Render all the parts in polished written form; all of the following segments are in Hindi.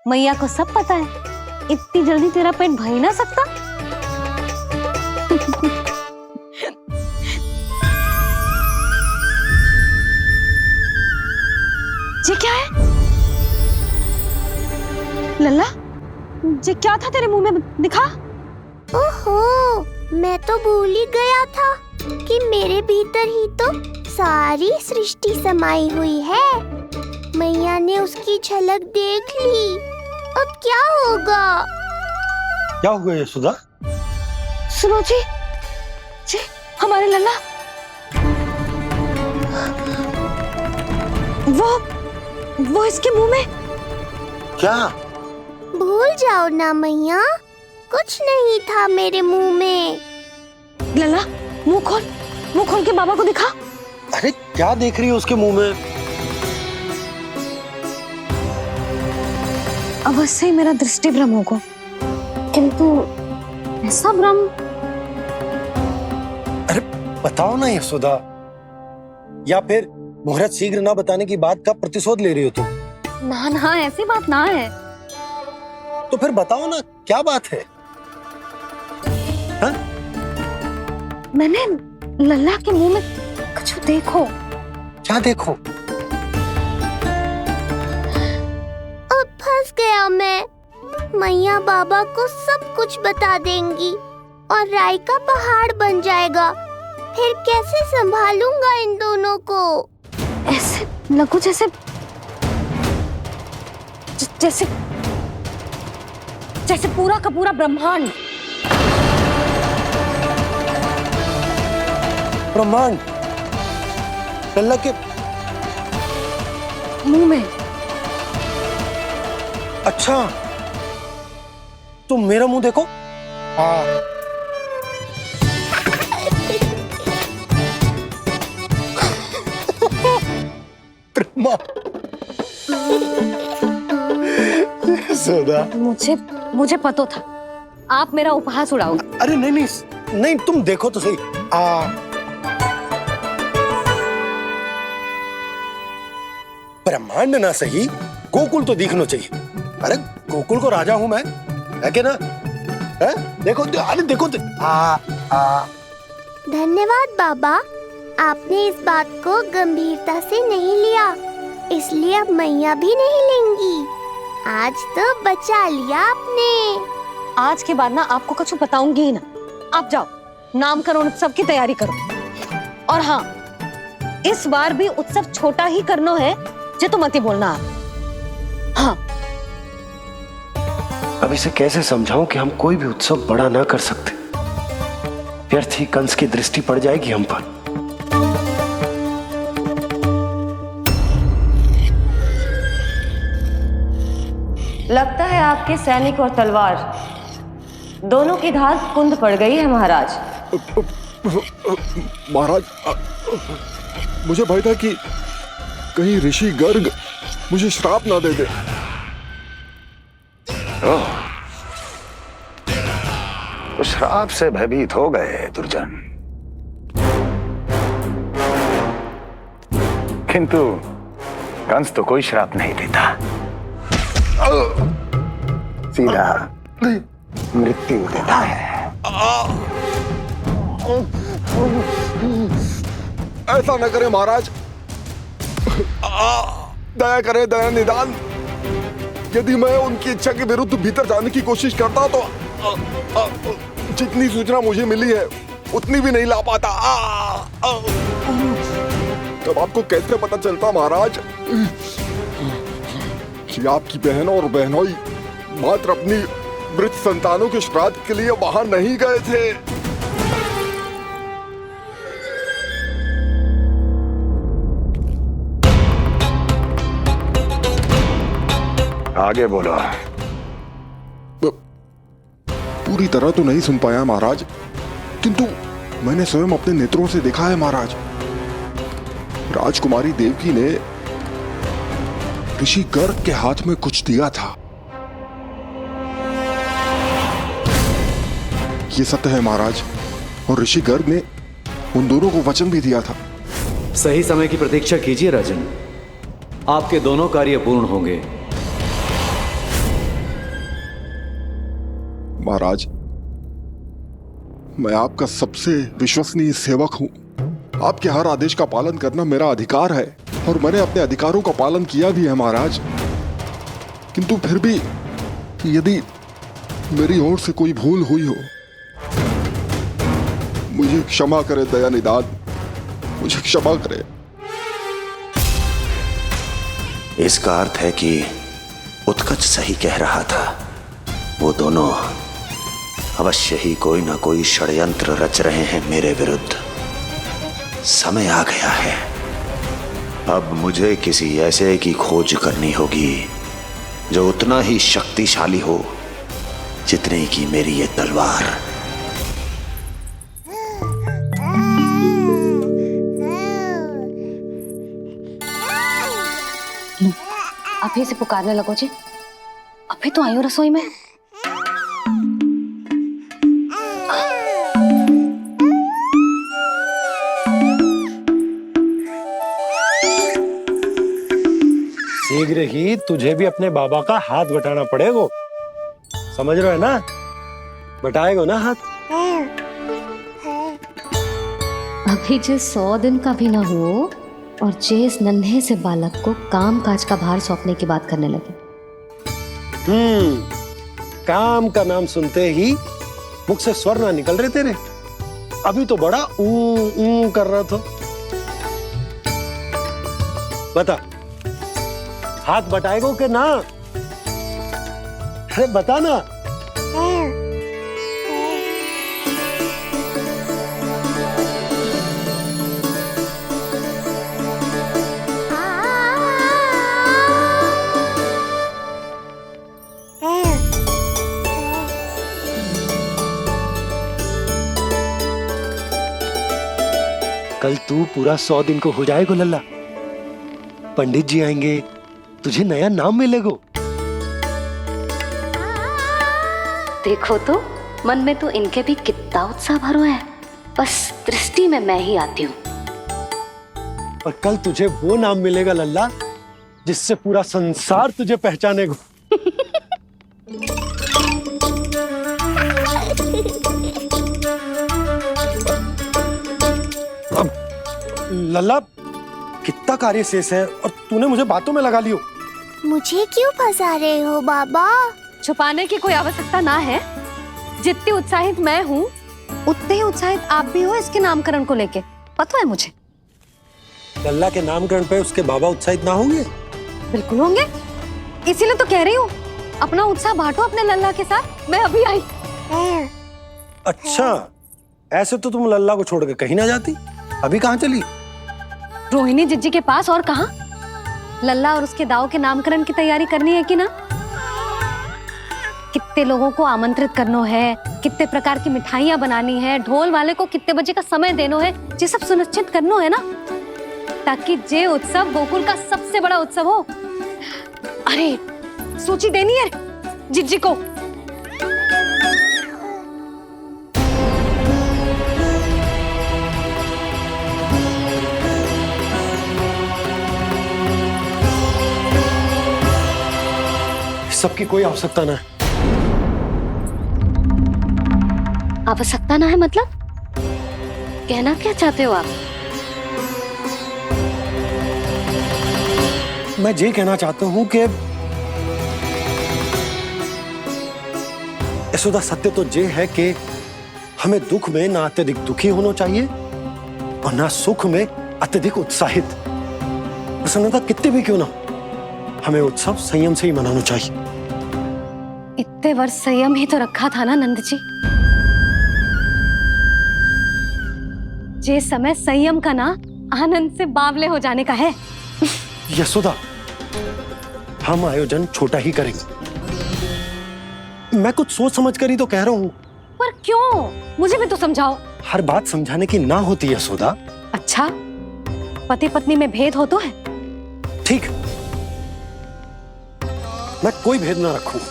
मैया को सब पता है, इतनी जल्दी तेरा पेट भर ही ना सकता। ये क्या है लल्ला? ये क्या था तेरे मुंह में, दिखा। ओहो, मैं तो भूल ही गया था कि मेरे भीतर ही तो सारी सृष्टि समाई हुई है। मैया ने उसकी झलक देख ली, अब क्या होगा? क्या हुआ यशोदा? सुनो जी, हमारे लल्ला वो इसके मुंह में। क्या? भूल जाओ ना मैया, कुछ नहीं था मेरे मुंह में। लल्ला मुंह खोल के बाबा को दिखा। अरे क्या देख रही है उसके मुंह में? अवश्य ही मेरा दृष्टि भ्रम होगा, किंतु ऐसा भ्रम। अरे बताओ ना यशोदा, या फिर मुहूर्त शीघ्र ना बताने की बात का प्रतिशोध ले रही हो तुम? ना ऐसी बात ना है। तो फिर बताओ ना क्या बात है? हाँ? मैंने लल्ला के मुंह में कुछ देखो। क्या देखो? अब फंस गया मैं। मैया बाबा को सब कुछ बता देंगी और राय का पहाड़ बन जाएगा। फिर कैसे संभालूंगा इन दोनों को? ऐसे लगो जैसे पूरा का पूरा ब्रह्मांड। ब्रह्मांड लल्ला के मुंह में। अच्छा, तुम मेरा मुंह देखो। हाँ। यशोदा, मुझे पता था आप मेरा उपहास उड़ाओगे। अरे नहीं, तुम देखो तो सही। ब्रह्मांड ना सही, गोकुल तो दिखना चाहिए। अरे गोकुल को राजा हूं मैं, है क्या ना? है? देखो, अरे देखो। धन्यवाद बाबा, आपने इस बात को गंभीरता से नहीं लिया, इसलिए अब मैया भी नहीं लेंगी। आज तो बचा लिया आपने। आज के बाद ना आपको कुछ बताऊंगी ही ना। आप जाओ, नामकरण उत्सव की तैयारी करो। और हाँ, इस बार भी उत्सव छोटा ही करना है, जो तो मत ही बोलना आप। हाँ। अब इसे कैसे समझाऊं कि हम कोई भी उत्सव बड़ा ना कर सकते? व्यर्थ ही कंस की दृष्टि पड़ जाएगी हम पर। लगता है आपके सैनिक और तलवार दोनों की धार कुंद पड़ गई है महाराज। महाराज, मुझे भय था कि कहीं ऋषि गर्ग मुझे श्राप ना दे दे। तो श्राप से भयभीत हो गए दुर्जन, किंतु कंस तो कोई श्राप नहीं देता, सीधा मृत्यु देता है। ऐसा न करे महाराज, दया करें, दया निदान। यदि मैं उनकी इच्छा के विरुद्ध भीतर जाने की कोशिश करता तो जितनी सूचना मुझे मिली है उतनी भी नहीं ला पाता। तब आपको कैसे पता चलता महाराज कि आपकी बहन और बहनोई मात्र अपनी मृत संतानों के श्राद्ध के लिए वहां नहीं गए थे? आगे बोलो। पूरी तरह तो नहीं सुन पाया महाराज, किंतु मैंने स्वयं अपने नेत्रों से देखा है महाराज। राजकुमारी देवकी ने ऋषि गर्ग के हाथ में कुछ दिया था। ये सत्य है महाराज, और ऋषि गर्ग ने उन दोनों को वचन भी दिया था। सही समय की प्रतीक्षा कीजिए राजन, आपके दोनों कार्य पूर्ण होंगे। महाराज, मैं आपका सबसे विश्वसनीय सेवक हूं। आपके हर आदेश का पालन करना मेरा अधिकार है और मैंने अपने अधिकारों का पालन किया भी है महाराज। किंतु फिर भी यदि मेरी ओर से कोई भूल हुई हो, मुझे क्षमा करे दया निदान, मुझे क्षमा करे। इसका अर्थ है कि उत्कच सही कह रहा था। वो दोनों अवश्य ही कोई ना कोई षड्यंत्र रच रहे हैं मेरे विरुद्ध। समय आ गया है, अब मुझे किसी ऐसे की खोज करनी होगी जो उतना ही शक्तिशाली हो जितनी की मेरी ये तलवार। अभी से पुकारने लगो जी, अभी तो आई हूँ रसोई में। शीघ्र ही तुझे भी अपने बाबा का हाथ बटाना पड़ेगा, समझ रहे हो ना? बटाएगो ना हाथ? अभी जो 100 दिन का भी ना हो और इस नन्हे से बालक को काम काज का भार सौंपने की बात करने लगे। काम का नाम सुनते ही मुख से स्वर ना निकल रहे तेरे। अभी तो बड़ा ऊ कर रहा था। बता, हाथ बटाएगो के ना? अरे बता ना। कल तू पूरा 100 दिन को हो जाएगा लल्ला। पंडित जी आएंगे, तुझे नया नाम मिलेगा। देखो तो मन में तो इनके भी कितना उत्साह भरो है, बस दृष्टि में मैं ही आती हूँ। और कल तुझे वो नाम मिलेगा लल्ला जिससे पूरा संसार तुझे पहचानेगा। अब लल्ला, कितना कार्य शेष है और तूने मुझे बातों में लगा लियो। मुझे क्यों फंसा रहे हो बाबा? छुपाने की कोई आवश्यकता ना है। जितनी उत्साहित मैं हूँ उतने ही उत्साहित आप भी हो इसके नामकरण को लेके, पता है मुझे। लल्ला के नामकरण पे उसके बाबा उत्साहित ना होंगे? बिल्कुल होंगे, इसीलिए तो कह रही हूँ अपना उत्साह बांटो अपने लल्ला के साथ। मैं अभी आई। अच्छा, ऐसे तो तुम लल्ला को छोड़ के कहीं ना जाती। अभी कहाँ चली? रोहिणी जिज्जी के पास, और कहाँ? लल्ला और उसके दाव के नामकरण की तैयारी करनी है कि ना? कितने लोगों को आमंत्रित करना है, कितने प्रकार की मिठाइयां बनानी है, ढोल वाले को कितने बजे का समय देना है, ये सब सुनिश्चित करना है ना, ताकि ये उत्सव गोकुल का सबसे बड़ा उत्सव हो। अरे सूची देनी है जिज्जी को। सबकी कोई आवश्यकता ना है। आवश्यकता ना है मतलब? कहना क्या चाहते हो आप? मैं ये कहना चाहता हूं कि यशोदा, सत्य तो ये है कि हमें दुख में ना अत्यधिक दुखी होना चाहिए और ना सुख में अत्यधिक उत्साहित। प्रसन्नता कितने भी क्यों ना, हमें उत्सव संयम से ही मनाना चाहिए। इतने वर्ष संयम ही तो रखा था ना नंद जी। ये समय संयम का ना आनंद से बावले हो जाने का है। यशोदा, हम आयोजन छोटा ही करेंगे। मैं कुछ सोच समझ कर ही तो कह रहा हूं। पर क्यों? मुझे भी तो समझाओ। हर बात समझाने की ना होती है यशोदा। अच्छा, पति पत्नी में भेद हो तो है? ठीक, मैं कोई भेद ना रखूंगा।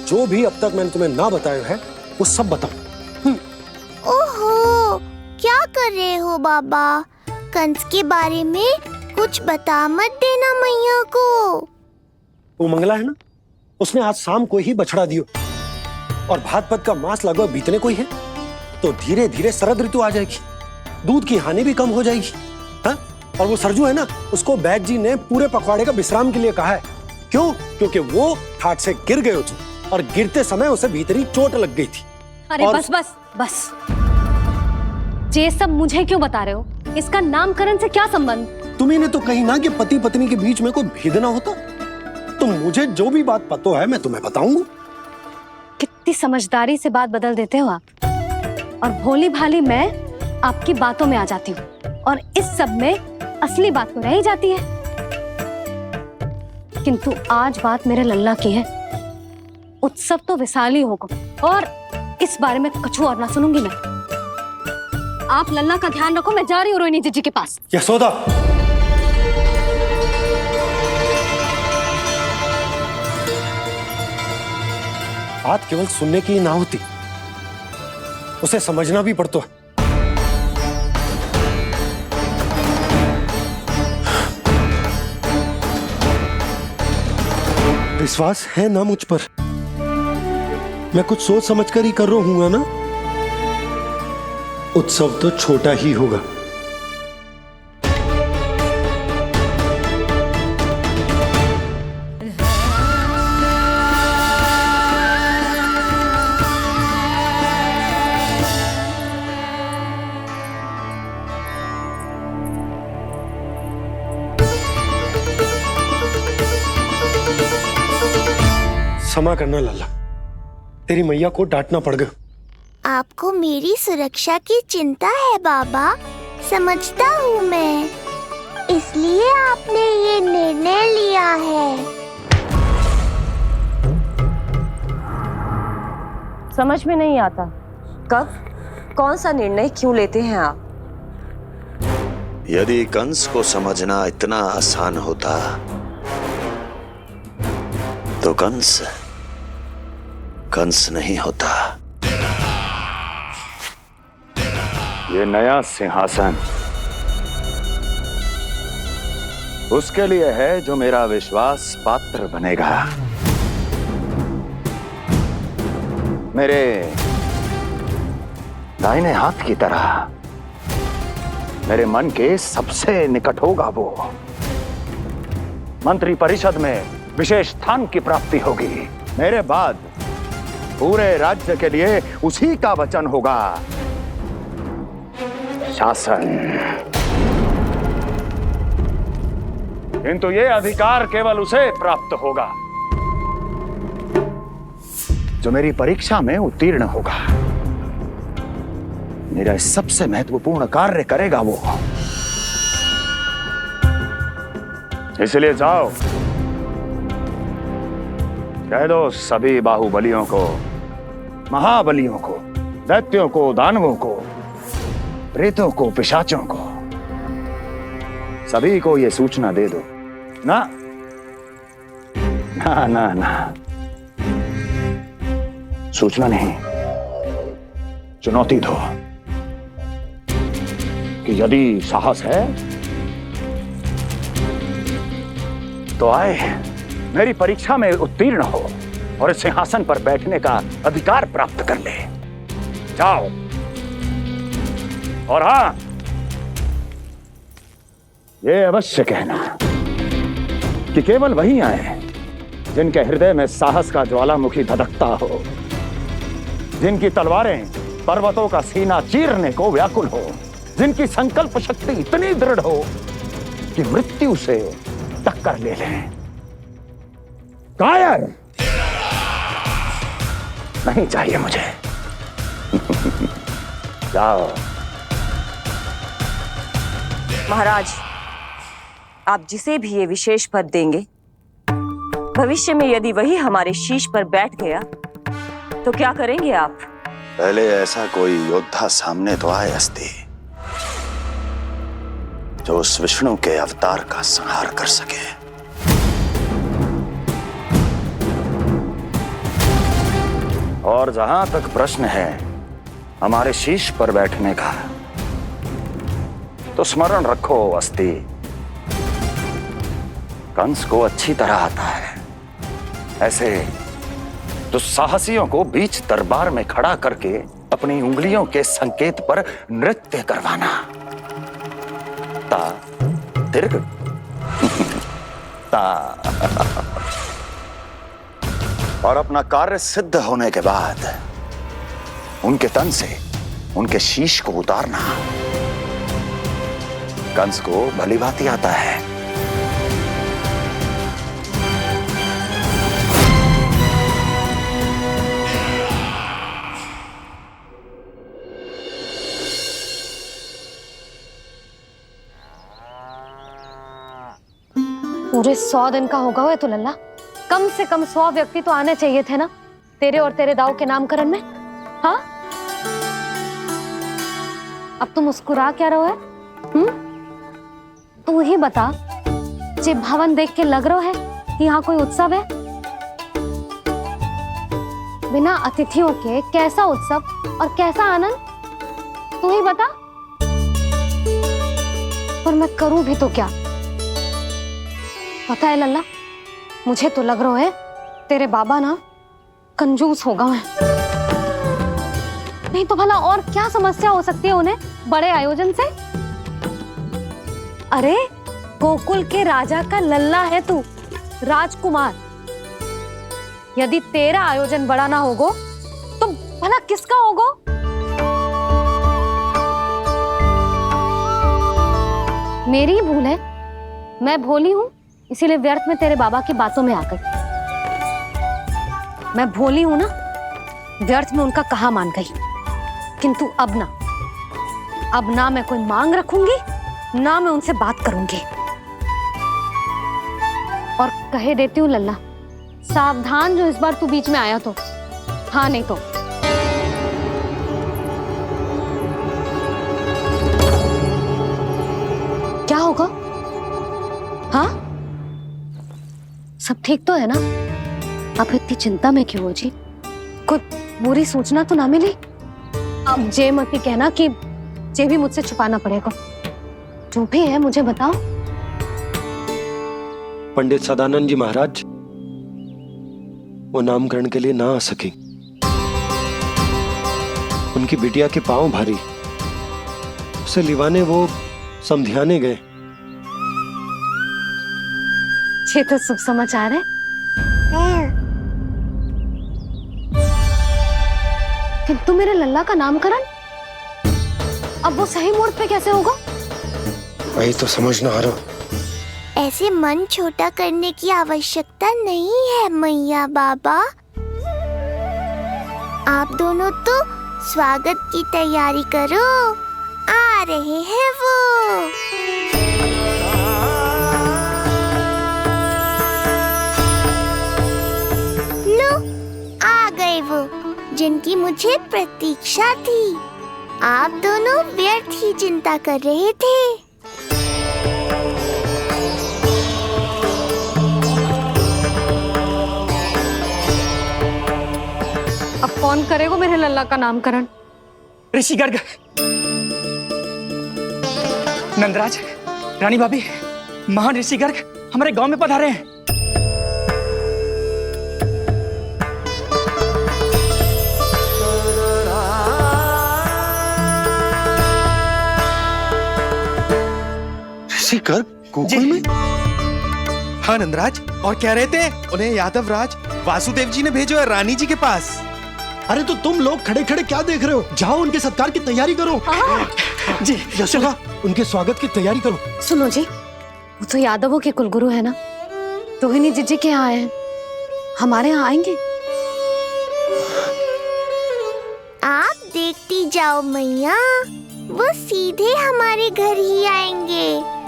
जो भी अब तक मैंने तुम्हें ना बताया है वो सब बताऊं। ओहो, क्या कर रहे हो बाबा? कंस के बारे में कुछ बता मत देना मैया को। वो मंगला है ना, उसने आज शाम को ही बछड़ा दियो। और भात पत का मांस लगभग बीतने को ही है, तो धीरे धीरे शरद ऋतु आ जाएगी, दूध की हानि भी कम हो जाएगी। हाँ? और वो सरजू है ना, उसको बैद जी ने पूरे पखवाड़े का विश्राम के लिए कहा है। क्यों? क्योंकि वो ठाट से गिर गए थे और गिरते समय उसे भीतरी चोट लग गई थी। अरे और... बस बस बस, ये सब मुझे क्यों बता रहे हो? इसका नामकरण से क्या संबंध? तुम्ही ने तो कही ना कि पति पत्नी के बीच में कोई भेद ना होता। तो मुझे जो भी बात पता है मैं तुम्हें बताऊंगा। कितनी समझदारी से बात बदल देते हो आप, और भोली भाली मैं आपकी बातों में आ जाती हूँ और इस सब में असली बात तो रह ही जाती है। किंतु आज बात मेरे लल्ला की है। उत्सव तो विशाल ही होगा और इस बारे में कछु और ना सुनूंगी मैं। आप लल्ला का ध्यान रखो, मैं जा रही हूँ रोहिणी जीजी के पास। यशोदा, बात केवल सुनने की ना होती, उसे समझना भी पड़ता है। विश्वास है ना मुझ पर? मैं कुछ सोच समझकर ही कर रहा हूँ ना। उत्सव तो छोटा ही होगा। क्षमा करना लल्ला, तेरी मैया को डांटना पड़ गया। आपको मेरी सुरक्षा की चिंता है बाबा, समझता हूँ मैं, इसलिए आपने ये निर्णय लिया है। समझ में नहीं आता, कब कौन सा निर्णय क्यों लेते हैं आप? यदि कंस को समझना इतना आसान होता तो कंस नहीं होता। ये नया सिंहासन उसके लिए है जो मेरा विश्वास पात्र बनेगा। मेरे दाहिने हाथ की तरह मेरे मन के सबसे निकट होगा वो। मंत्री परिषद में विशेष स्थान की प्राप्ति होगी। मेरे बाद पूरे राज्य के लिए उसी का वचन होगा। शासन। किंतु ये अधिकार केवल उसे प्राप्त होगा जो मेरी परीक्षा में उत्तीर्ण होगा। मेरा सबसे महत्वपूर्ण कार्य करेगा वो। इसलिए जाओ, कह दो सभी बाहुबलियों को, महाबलियों को, दैत्यों को, दानवों को, प्रेतों को, पिशाचों को, सभी को ये सूचना दे दो ना ना ना ना, सूचना नहीं, चुनौती दो कि यदि साहस है तो आए, मेरी परीक्षा में उत्तीर्ण हो और इस सिंहासन पर बैठने का अधिकार प्राप्त कर ले। जाओ। और हां, ये अवश्य कहना कि केवल वही आए जिनके हृदय में साहस का ज्वालामुखी धधकता हो, जिनकी तलवारें पर्वतों का सीना चीरने को व्याकुल हो, जिनकी संकल्प शक्ति इतनी दृढ़ हो कि मृत्यु से टक्कर ले लें। कायर नहीं चाहिए मुझे। जाओ। महाराज, आप जिसे भी ये विशेष पद देंगे, भविष्य में यदि वही हमारे शीश पर बैठ गया तो क्या करेंगे आप? पहले ऐसा कोई योद्धा सामने तो आए अस्ति, जो उस विष्णु के अवतार का संहार कर सके। और जहां तक प्रश्न है हमारे शीश पर बैठने का, तो स्मरण रखो अस्ति, कंस को अच्छी तरह आता है ऐसे तो साहसियों को बीच दरबार में खड़ा करके अपनी उंगलियों के संकेत पर नृत्य करवाना। ता दीर्घ ता। और अपना कार्य सिद्ध होने के बाद उनके तन से उनके शीश को उतारना कंस को भली भांति आता है। पूरे 100 दिन का होगा हुआ तो लल्ला, कम से कम 100 व्यक्ति तो आने चाहिए थे ना तेरे और तेरे दाऊ के नामकरण में। हाँ, अब तुम मुस्कुरा क्या रहो है? तू ही बता, जे भवन देख के लग रहा है कि यहाँ कोई उत्सव है? बिना अतिथियों के कैसा उत्सव और कैसा आनंद, तू ही बता। पर मैं करूं भी तो क्या? पता है लल्ला, मुझे तो लग रहा है तेरे बाबा ना कंजूस होगा है। नहीं तो भला और क्या समस्या हो सकती है उन्हें बड़े आयोजन से? अरे गोकुल के राजा का लल्ला है तू, राजकुमार। यदि तेरा आयोजन बड़ा ना होगो तो भला किसका होगो? मेरी ही भूल है, मैं भोली हूं, इसीलिए व्यर्थ में तेरे बाबा की बातों में आ गई। मैं भोली हूं ना, व्यर्थ में उनका कहा मान गई। किंतु अब ना मैं कोई मांग रखूंगी, ना मैं उनसे बात करूंगी। और कहे देती हूँ लल्ला, सावधान जो इस बार तू बीच में आया तो। हाँ नहीं तो क्या होगा? हाँ, सब ठीक तो है ना? आप इतनी चिंता में क्यों हो जी? कोई बुरी सूचना तो ना मिली? अब जे मत कहना कि जे भी मुझसे छुपाना पड़ेगा। जो भी है मुझे बताओ। पंडित सदानंद जी महाराज वो नामकरण के लिए ना आ सके। उनकी बिटिया के पांव भारी, उसे लिवाने वो समझाने गए। ये तो शुभ समाचार है। किंतु मेरे लल्ला का नामकरण अब वो सही मुहूर्त पे कैसे होगा? वही तो समझ ना आ रहा। ऐसे मन छोटा करने की आवश्यकता नहीं है मैया बाबा। आप दोनों तो स्वागत की तैयारी करो, आ रहे हैं वो। लो, आ गए वो जिनकी मुझे प्रतीक्षा थी। आप दोनों व्यर्थ ही चिंता कर रहे थे। अब कौन करेगा मेरे लल्ला का नामकरण? ऋषि गर्ग, नंदराज, रानी भाभी, महान ऋषि गर्ग हमारे गांव में पधारे हैं। ऋषि गर्ग गोकुल में? हाँ नंदराज, और कह रहे थे उन्हें यादव राज वासुदेव जी ने भेजो है रानी जी के पास। अरे तो तुम लोग खड़े खड़े क्या देख रहे हो? जाओ उनके सत्कार की तैयारी करो। जी यशोदा, उनके स्वागत की तैयारी करो। सुनो जी, वो तो यादवों के कुलगुरु है ना, रोहिणी जीजी के यहाँ आए हैं, हमारे यहाँ आएंगे। आप देखती जाओ मैया, वो सीधे हमारे घर ही आएंगे।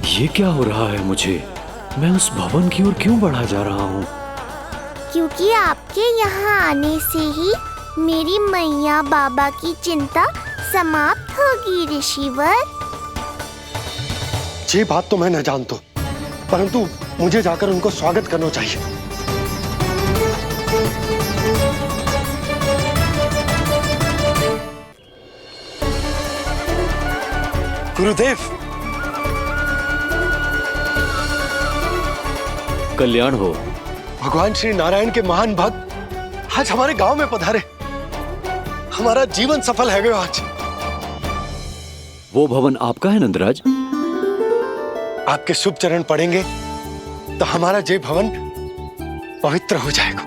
ये क्या हो रहा है मुझे? मैं उस भवन की ओर क्यों बढ़ा जा रहा हूँ? क्योंकि आपके यहाँ आने से ही मेरी मैया बाबा की चिंता समाप्त होगी ऋषिवर। ये बात तो मैं न जानता, परंतु मुझे जाकर उनको स्वागत करना चाहिए। गुरुदेव, कल्याण हो। भगवान श्री नारायण के महान भक्त आज हमारे गांव में पधारे। हमारा जीवन सफल है गया आज। वो भवन आपका है नंदराज? आपके शुभ चरण पड़ेंगे तो हमारा जय भवन पवित्र हो जाएगा।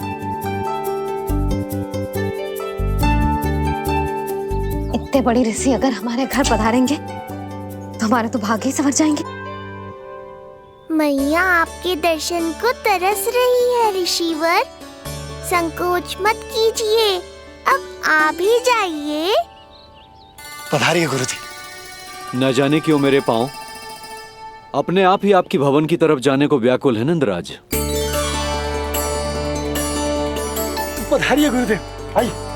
इतने बड़ी ऋषि अगर हमारे घर पधारेंगे तो हमारे तो भाग्य ही संवर जाएंगे। मैया आपके दर्शन को तरस रही है ऋषिवर। संकोच मत कीजिए, अब आ भी जाइए। पधारिए गुरुजी। न जाने क्यों मेरे पांव अपने आप ही आपकी भवन की तरफ जाने को व्याकुल है नंदराज। पधारिए गुरुदेव, आइए।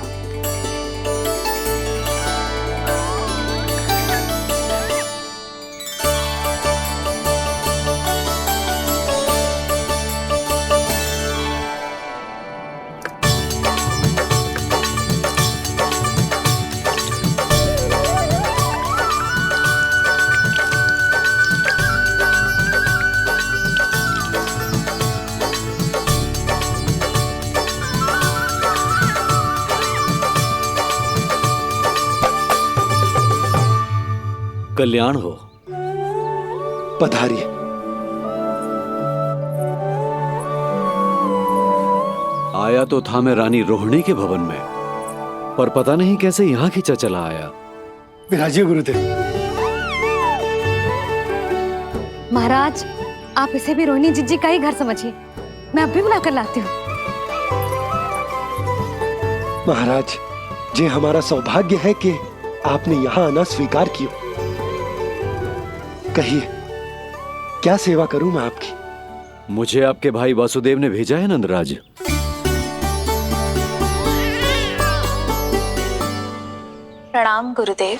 कल्याण हो। पधारिए। आया तो था मैं रानी रोहिणी के भवन में, पर पता नहीं कैसे यहाँ खींचा चला आया। विराजिए गुरुदेव। महाराज, आप इसे भी रोहिणी जिज्जी का ही घर समझिए। मैं अब भी बुलाकर लाती हूँ। महाराज, ये हमारा सौभाग्य है कि आपने यहाँ आना स्वीकार किया। कहिए, क्या सेवा करूं मैं आपकी? मुझे आपके भाई वासुदेव ने भेजा है नंदराज। प्रणाम गुरुदेव।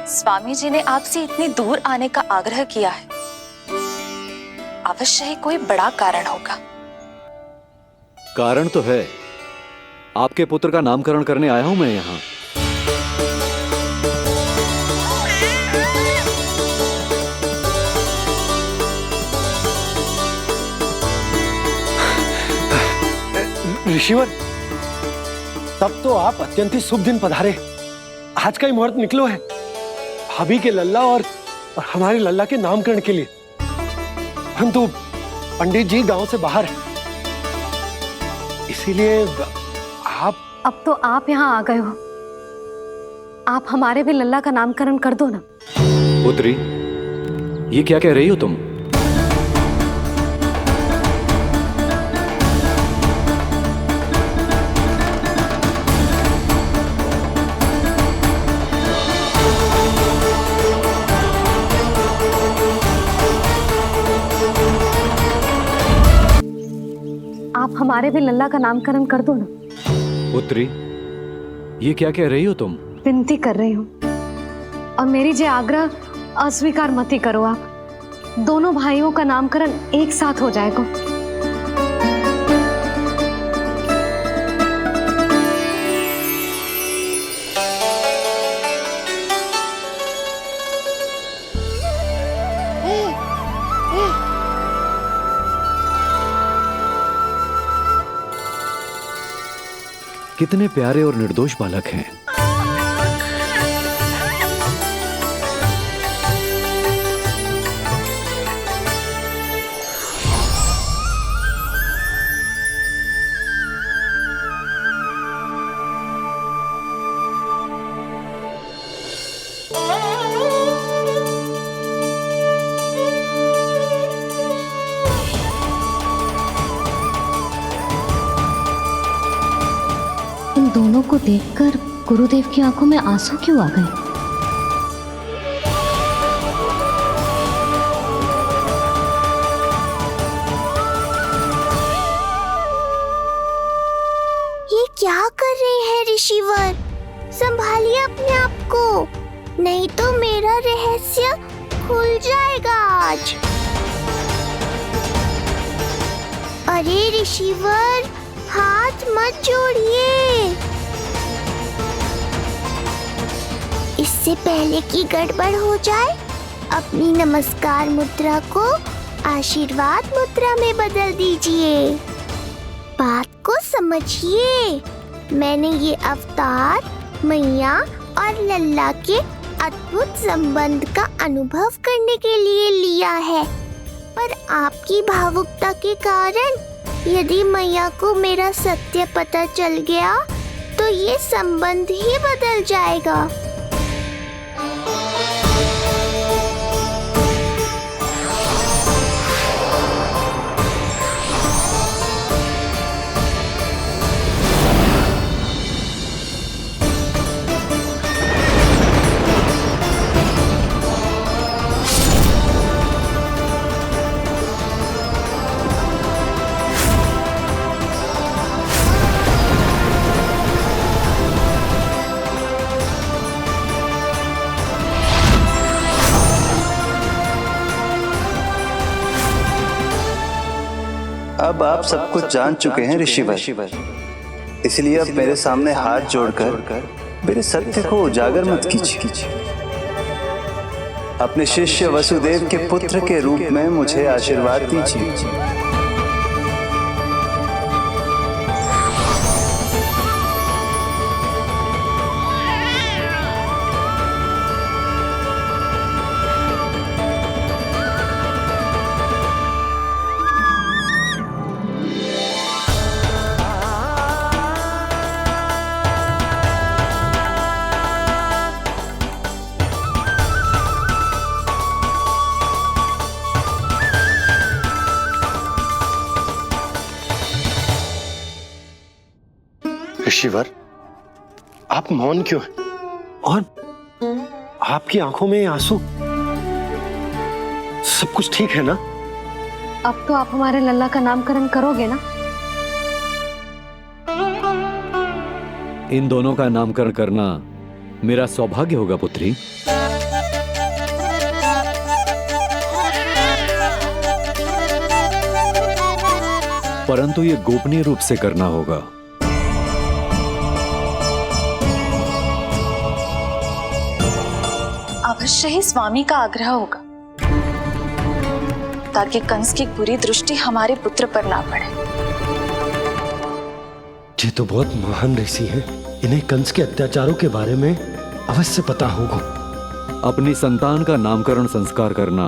स्वामी जी ने आपसे इतनी दूर आने का आग्रह किया है, अवश्य ही कोई बड़ा कारण होगा। कारण तो है, आपके पुत्र का नामकरण करने आया हूं मैं यहाँ। ऋषिवर, तब तो आप अत्यंत ही शुभ दिन पधारे। आज का ही मुहूर्त निकलो है भाभी के लल्ला और हमारे लल्ला के नामकरण के लिए। परंतु पंडित जी गांव से बाहर हैं, इसीलिए आप। अब तो आप यहाँ आ गए हो, आप हमारे भी लल्ला का नामकरण कर दो ना। पुत्री, ये क्या कह रही हो तुम? आप हमारे भी लल्ला का नामकरण कर दो ना। पुत्री, ये क्या कह रही हो तुम? विनती कर रही हूँ, और मेरी जे आग्रह अस्वीकार मत ही करो। आप दोनों भाइयों का नामकरण एक साथ हो जाएगा। कितने प्यारे और निर्दोष बालक हैं। इन दोनों को देखकर गुरुदेव की आंखों में आंसू क्यों आ गए? ये क्या ऋषिवर, संभालिए अपने आप को, नहीं तो मेरा रहस्य खुल जाएगा आज। अरे ऋषिवर, हाथ मत जोड़िए। इससे पहले कि गड़बड़ हो जाए, अपनी नमस्कार मुद्रा को आशीर्वाद मुद्रा में बदल दीजिए। बात को समझिए, मैंने ये अवतार मैया और लल्ला के अद्भुत संबंध का अनुभव करने के लिए लिया है, पर आपकी भावुकता के कारण यदि मैया को मेरा सत्य पता चल गया तो ये संबंध ही बदल जाएगा। अब आप सब कुछ जान चुके हैं ऋषिवर, इसलिए अब मेरे सामने हाथ जोड़कर मेरे सत्य को उजागर मत कीजिए। अपने शिष्य वसुदेव के पुत्र के रूप में मुझे आशीर्वाद दीजिए। ऋषिवर, आप मौन क्यों हैं? और आपकी आंखों में आंसू, सब कुछ ठीक है ना? अब तो आप हमारे लल्ला का नामकरण करोगे ना? इन दोनों का नामकरण करना मेरा सौभाग्य होगा पुत्री। परंतु ये गोपनीय रूप से करना होगा। अवश्य ही स्वामी का आग्रह होगा, ताकि कंस की बुरी दृष्टि हमारे पुत्र पर ना पड़े। ये तो बहुत महान ऋषि हैं, इन्हें कंस के अत्याचारों के बारे में अवश्य पता होगा। अपनी संतान का नामकरण संस्कार करना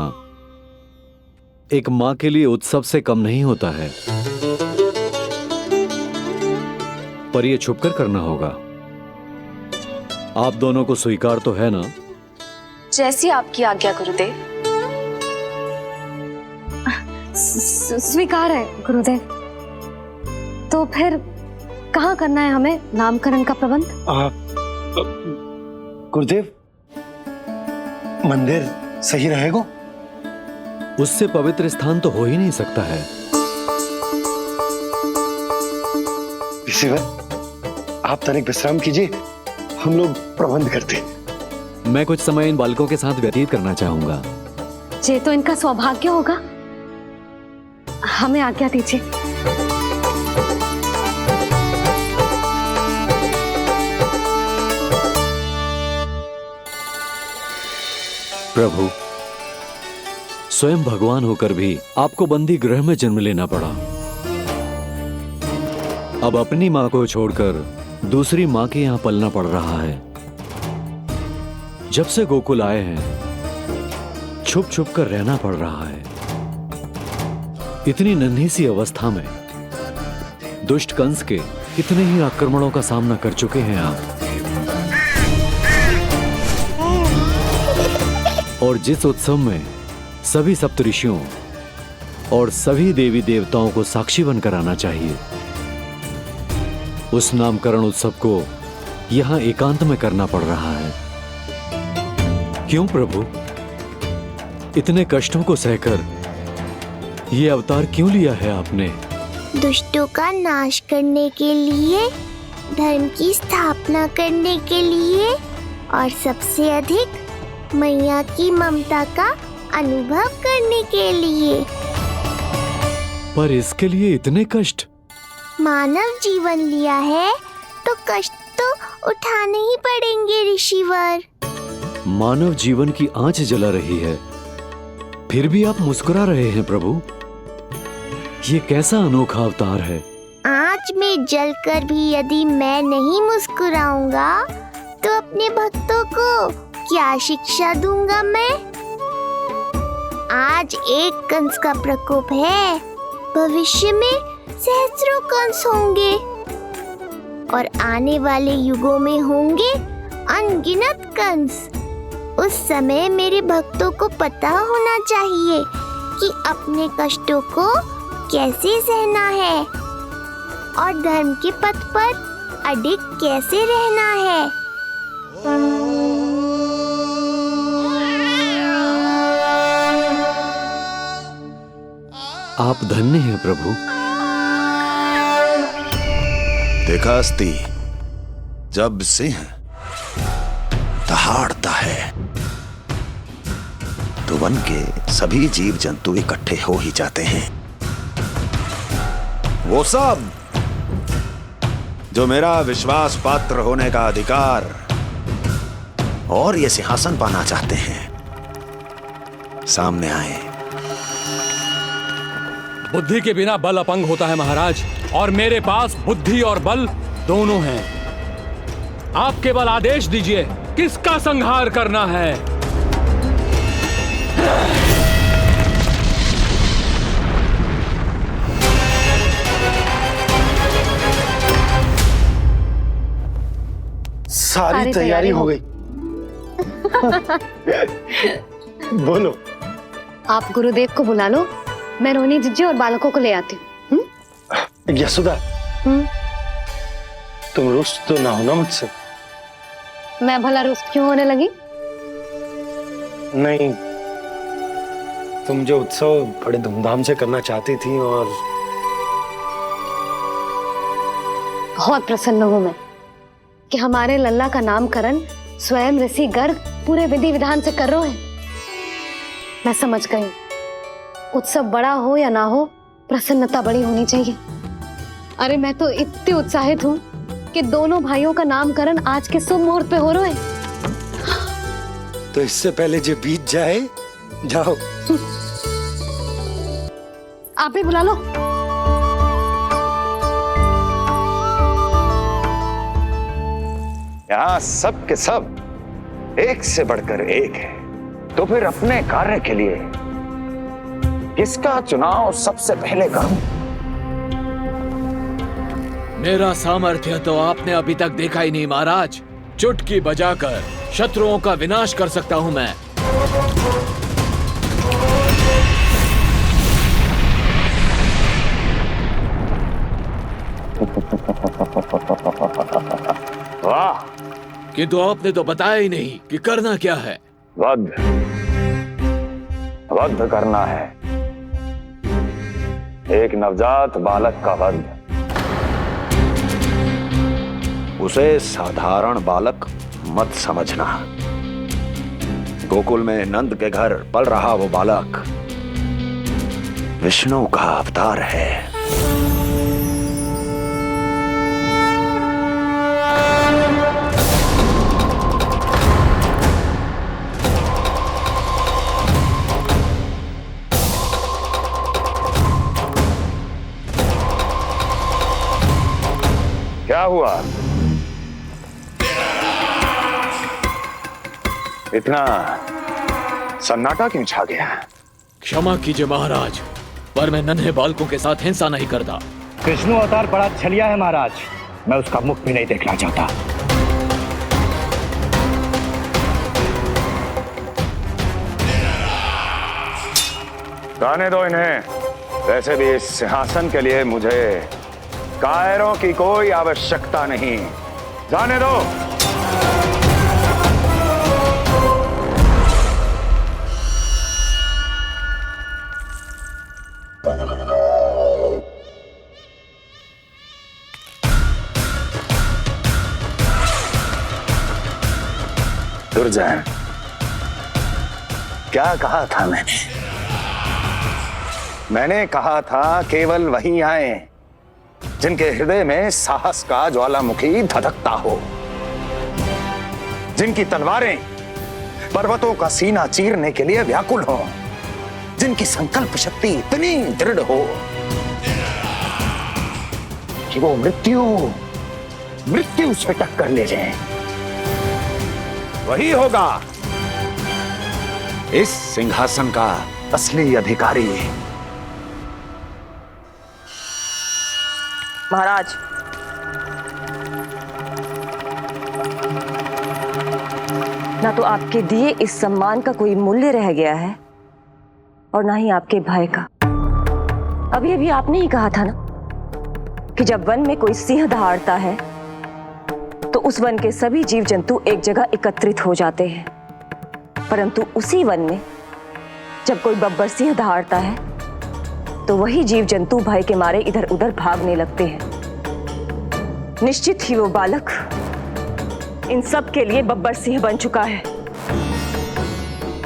एक मां के लिए उत्सव से कम नहीं होता है, पर यह छुपकर करना होगा। आप दोनों को स्वीकार तो है ना? जैसी आपकी आज्ञा गुरुदेव। स्वीकार है गुरुदेव। तो फिर कहाँ करना है हमें नामकरण का प्रबंध? गुरुदेव, मंदिर सही रहेगा? उससे पवित्र स्थान तो हो ही नहीं सकता है। ऋषिवर, आप तनिक विश्राम कीजिए, हम लोग प्रबंध करते हैं। मैं कुछ समय इन बालकों के साथ व्यतीत करना चाहूंगा। ये तो इनका सौभाग्य होगा। हमें आज्ञा दीजिए। प्रभु, स्वयं भगवान होकर भी आपको बंदी गृह में जन्म लेना पड़ा। अब अपनी मां को छोड़कर दूसरी मां के यहां पलना पड़ रहा है। जब से गोकुल आए हैं, छुप छुप कर रहना पड़ रहा है। इतनी नन्ही सी अवस्था में दुष्ट कंस के कितने ही आक्रमणों का सामना कर चुके हैं आप। और जिस उत्सव में सभी सप्तऋषियों और सभी देवी देवताओं को साक्षी बनकर आना चाहिए, उस नामकरण उत्सव को यहां एकांत में करना पड़ रहा है। क्यों प्रभु, इतने कष्टों को सहकर ये अवतार क्यों लिया है आपने? दुष्टों का नाश करने के लिए धर्म की स्थापना करने के लिए और सबसे अधिक मैया की ममता का अनुभव करने के लिए। पर इसके लिए इतने कष्ट? मानव जीवन लिया है तो कष्ट तो उठाने ही पड़ेंगे ऋषिवर। मानव जीवन की आंच जला रही है, फिर भी आप मुस्कुरा रहे हैं प्रभु। ये कैसा अनोखा अवतार है। आंच में जलकर भी यदि मैं नहीं मुस्कुराऊंगा तो अपने भक्तों को क्या शिक्षा दूंगा मैं? आज एक कंस का प्रकोप है, भविष्य में सहस्रों कंस होंगे और आने वाले युगों में होंगे अनगिनत कंस। उस समय मेरे भक्तों को पता होना चाहिए कि अपने कष्टों को कैसे सहना है और धर्म के पथ पर अडिग कैसे रहना है। आप धन्य हैं प्रभु। देखा अस्ति, जब सिंह दहाड़ता है तो वन के सभी जीव जंतु इकट्ठे हो ही जाते हैं। वो सब जो मेरा विश्वास पात्र होने का अधिकार और ये सिंहासन पाना चाहते हैं, सामने आए। बुद्धि के बिना बल अपंग होता है महाराज, और मेरे पास बुद्धि और बल दोनों हैं। आप केवल आदेश दीजिए किसका संहार करना है। सारी तैयारी हो गई। बोलो। आप गुरुदेव को बुला लो, मैं रोहिणी जीजी और बालकों को ले आती हूँ। यशोदा, तुम रुष्ट तो ना हो ना मुझसे? मैं भला रुष्ट क्यों होने लगी? नहीं, तुम जो उत्सव बड़े धूमधाम से करना चाहती थी और बहुत प्रसन्न हूँ मैं कि हमारे लल्ला का नामकरण स्वयं ऋषि गर्ग पूरे विधि विधान से कर रहे हैं। मैं समझ गई, उत्सव बड़ा हो या ना हो, प्रसन्नता बड़ी होनी चाहिए। अरे मैं तो इतनी उत्साहित हूँ कि दोनों भाइयों का नामकरण आज के शुभ मुहूर्त पे हो रहे हैं। तो इससे पहले जो बीत जाए, जाओ। आप भी बुला लो। यहाँ सब के सब एक से बढ़कर एक है, तो फिर अपने कार्य के लिए किसका चुनाव सबसे पहले करूं? मेरा सामर्थ्य तो आपने अभी तक देखा ही नहीं महाराज। चुटकी बजाकर शत्रुओं का विनाश कर सकता हूं मैं। वाह! किंतु आपने तो बताया ही नहीं कि करना क्या है। वध करना है, एक नवजात बालक का वध। उसे साधारण बालक मत समझना। गोकुल में नंद के घर पल रहा वो बालक विष्णु का अवतार है। क्या हुआ? इतना सन्नाटा क्यों छा गया? क्षमा कीजिए महाराज, पर मैं नन्हे बालकों के साथ हिंसा नहीं करता। विष्णु अवतार बड़ा छलिया है महाराज, मैं उसका मुख भी नहीं देखना चाहता। जाने दो इन्हें। वैसे भी इस सिंहासन के लिए मुझे कायरों की कोई आवश्यकता नहीं। जाने दो। दुर्जन, क्या कहा था मैंने कहा था केवल वही आए जिनके हृदय में साहस का ज्वालामुखी धधकता हो, जिनकी तलवारें पर्वतों का सीना चीरने के लिए व्याकुल हो, जिनकी संकल्प शक्ति इतनी दृढ़ हो कि वो मृत्यु से टक्कर ले जाएं। वही होगा इस सिंहासन का असली अधिकारी। महाराज, ना तो आपके दिए इस सम्मान का कोई मूल्य रह गया है और ना ही आपके भय का। अभी अभी आपने ही कहा था ना कि जब वन में कोई सिंह दहाड़ता है तो उस वन के सभी जीव जंतु एक जगह एकत्रित हो जाते हैं, परंतु उसी वन में जब कोई बब्बर सिंह दहाड़ता है तो वही जीव जंतु भय के मारे इधर उधर भागने लगते हैं। निश्चित ही वो बालक इन सब के लिए बब्बर सिंह बन चुका है।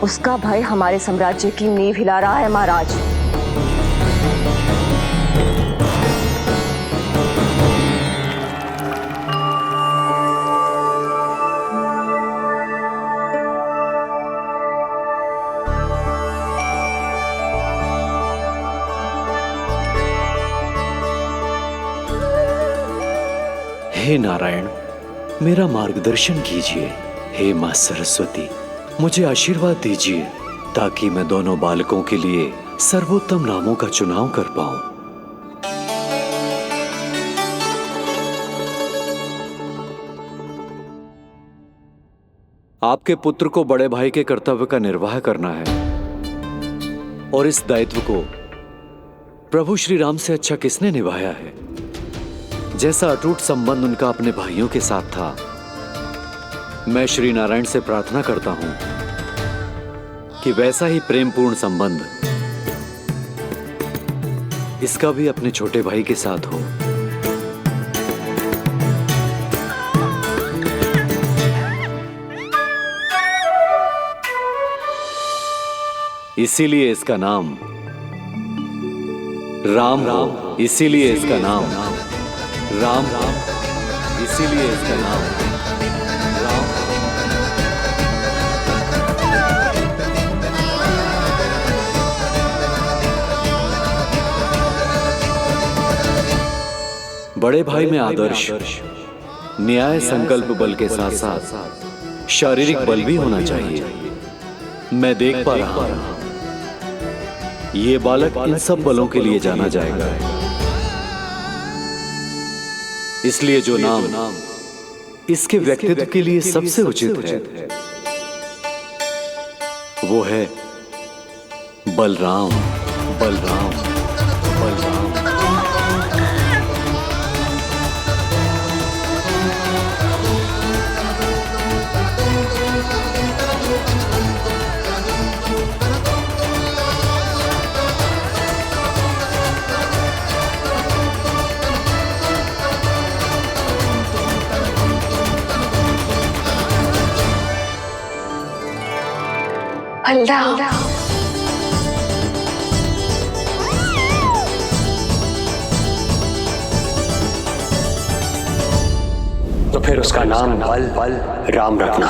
उसका भय हमारे साम्राज्य की नींव हिला रहा है महाराज। हे नारायण, मेरा मार्गदर्शन कीजिए। हे मां सरस्वती, मुझे आशीर्वाद दीजिए ताकि मैं दोनों बालकों के लिए सर्वोत्तम नामों का चुनाव कर पाऊं। आपके पुत्र को बड़े भाई के कर्तव्य का निर्वाह करना है और इस दायित्व को प्रभु श्री राम से अच्छा किसने निभाया है? जैसा अटूट संबंध उनका अपने भाइयों के साथ था, मैं श्री नारायण से प्रार्थना करता हूं कि वैसा ही प्रेमपूर्ण संबंध इसका भी अपने छोटे भाई के साथ हो। इसीलिए इसका नाम राम हो, इसीलिए इसका नाम राम, इसीलिए इसका नाम राम। बड़े भाई में आदर्श, न्याय, संकल्प बल के साथ साथ शारीरिक बल भी होना चाहिए। मैं देख पा रहा हूं ये बालक इन सब बलों के लिए जाना जाएगा। इसलिए जो नाम इसके व्यक्तित्व के लिए सबसे उचित है वो है बलराम, बलराम, बलराम। बलराम, तो फिर उसका नाम बल राम रखना।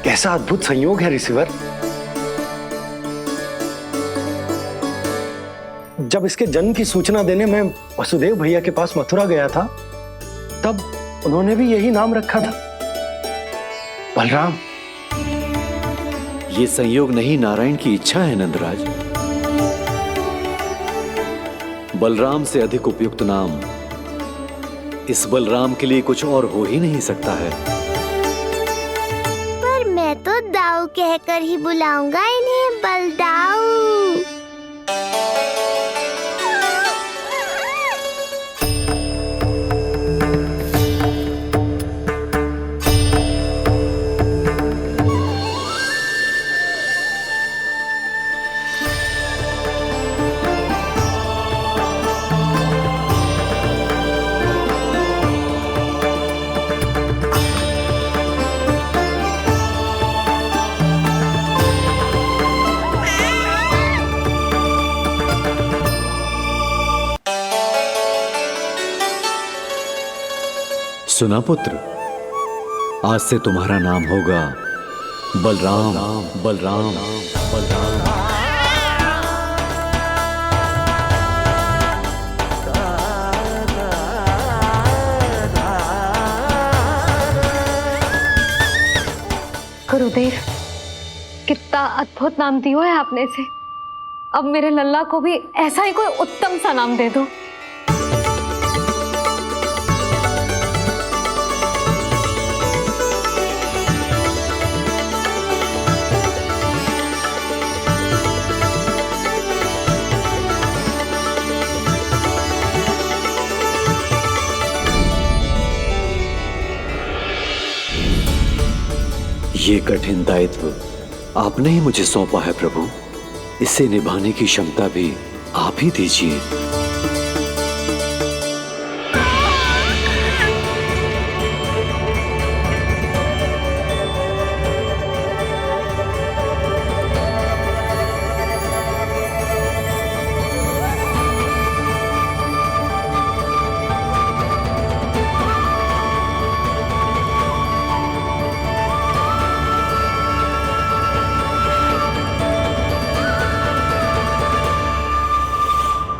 कैसा अद्भुत संयोग है रिसीवर। जब इसके जन्म की सूचना देने मैं वसुदेव भैया के पास मथुरा गया था, तब उन्होंने भी यही नाम रखा था, बलराम। ये संयोग नहीं, नारायण की इच्छा है नंदराज। बलराम से अधिक उपयुक्त नाम इस बलराम के लिए कुछ और हो ही नहीं सकता है। पर मैं तो दाऊ कहकर ही बुलाऊंगा इन्हें, बलदाऊ। सुना पुत्र, आज से तुम्हारा नाम होगा बलराम। बलराम बलराम। गुरुदेव, कितना अद्भुत नाम दिया है आपने इसे। अब मेरे लल्ला को भी ऐसा ही कोई उत्तम सा नाम दे दो। ये कठिन दायित्व आपने ही मुझे सौंपा है प्रभु, इसे निभाने की क्षमता भी आप ही दीजिए।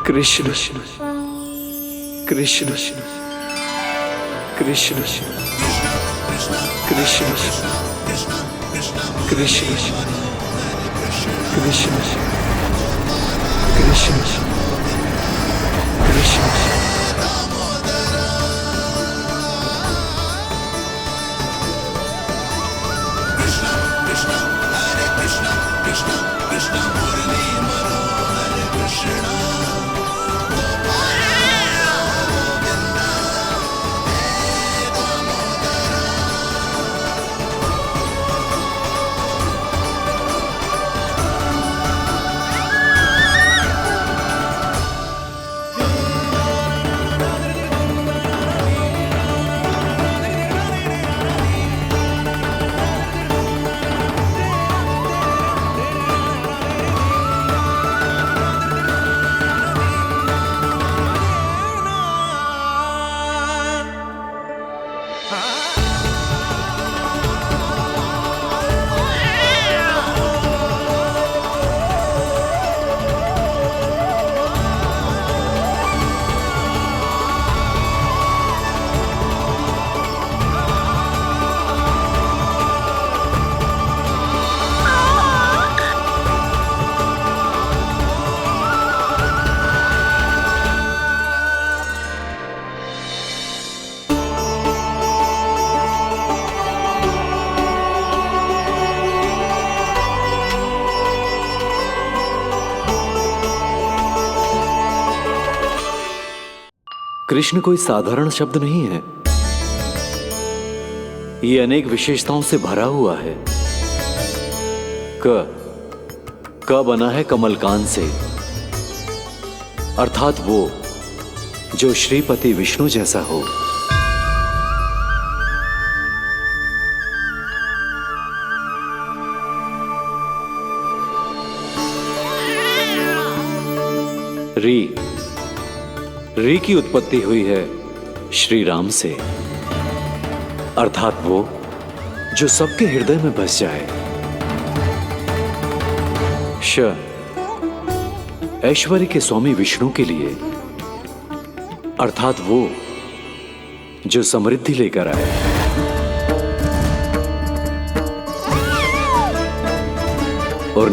कृष्ण कृष्ण कृष्ण कृष्ण कृष्ण कृष्ण कृष्ण कृष्ण। कृष्ण कोई साधारण शब्द नहीं है, ये अनेक विशेषताओं से भरा हुआ है। क बना है कमलकांत से, अर्थात वो जो श्रीपति विष्णु जैसा हो। री की उत्पत्ति हुई है श्री राम से, अर्थात वो जो सबके हृदय में बस जाए। ऐश्वर्य के स्वामी विष्णु के लिए, अर्थात वो जो समृद्धि लेकर आए। और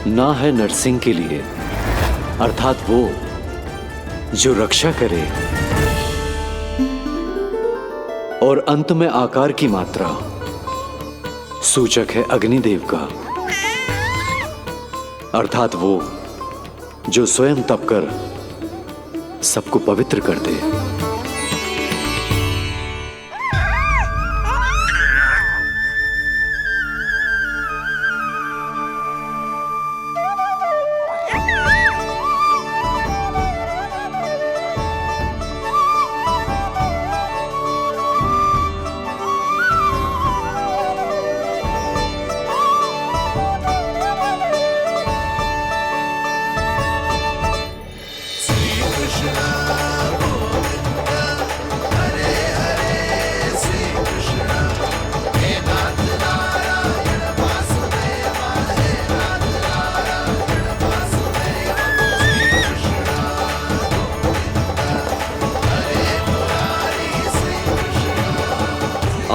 ना है नरसिंह के लिए, अर्थात वो जो रक्षा करे। और अंत में आकार की मात्रा सूचक है अग्निदेव का, अर्थात वो जो स्वयं तप कर सबको पवित्र कर दे।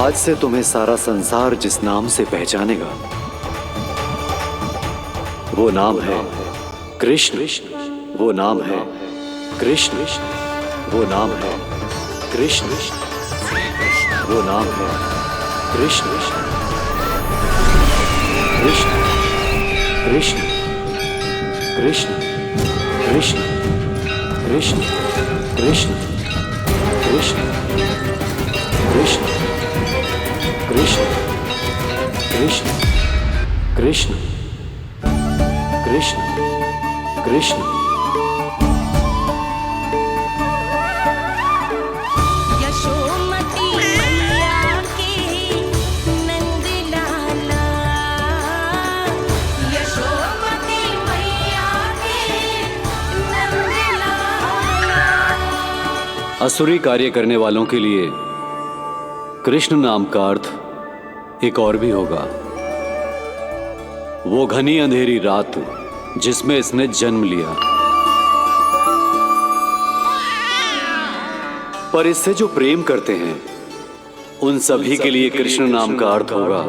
आज से तुम्हें सारा संसार जिस नाम से पहचानेगा वो नाम है कृष्ण। वो नाम है कृष्ण। वो नाम है कृष्ण। वो नाम है कृष्ण। कृष्ण कृष्ण कृष्ण कृष्ण कृष्ण कृष्ण कृष्ण कृष्ण कृष्ण कृष्ण कृष्ण कृष्ण कृष्ण। यशोमती मैया के नंद लाला, यशोमती मैया के नंद लाला। असुरी कार्य करने वालों के लिए कृष्ण नाम का अर्थ एक और भी होगा। वो घनी अंधेरी रात जिसमें इसने जन्म लिया, पर इससे जो प्रेम करते हैं उन सभी के लिए कृष्ण नाम का अर्थ होगा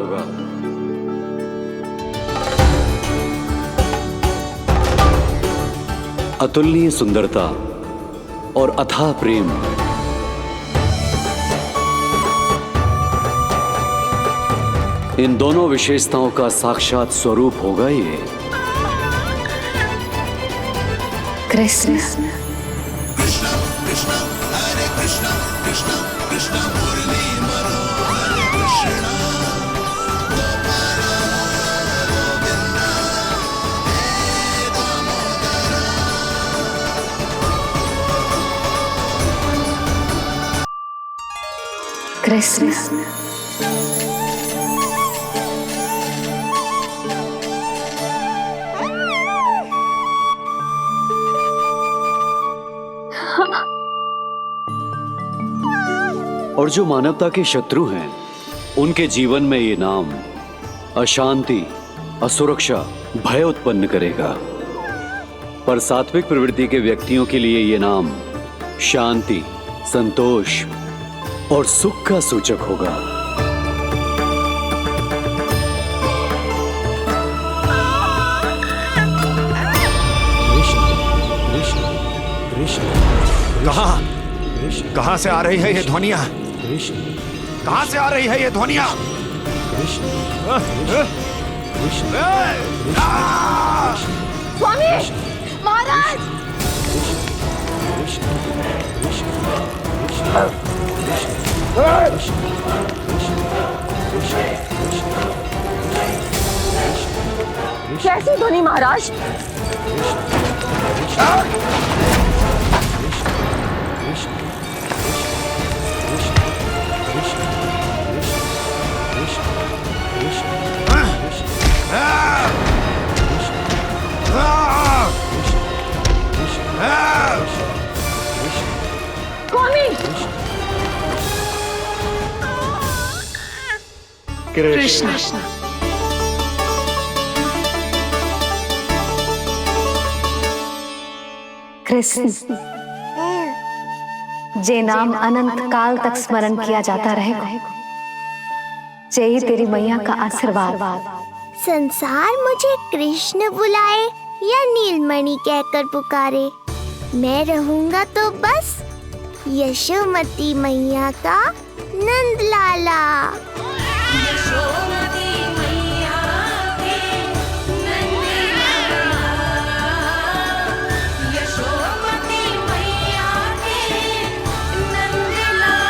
अतुलनीय सुंदरता और अथाह प्रेम। इन दोनों विशेषताओं का साक्षात स्वरूप होगा ये कृष्ण। कृष्ण और जो मानवता के शत्रु हैं उनके जीवन में ये नाम अशांति, असुरक्षा, भय उत्पन्न करेगा, पर सात्विक प्रवृत्ति के व्यक्तियों के लिए ये नाम शांति, संतोष और सुख का सूचक होगा। कहां से आ रही है ये ध्वनियां? कहां से आ रही है ये ध्वनियां? स्वामी महाराज, कैसी ध्वनि महाराज? कृष्ण। कृष्ण जे नाम अनंत काल तक स्मरण किया जाता रहेगा, जय तेरी मैया का आशीर्वाद। संसार मुझे कृष्ण बुलाए या नीलमणि कहकर पुकारे, मैं रहूंगा तो बस यशोमती मैया का नंद लाला। यशोमती मैया के नंद लाला, यशोमती मैया के नंद लाला।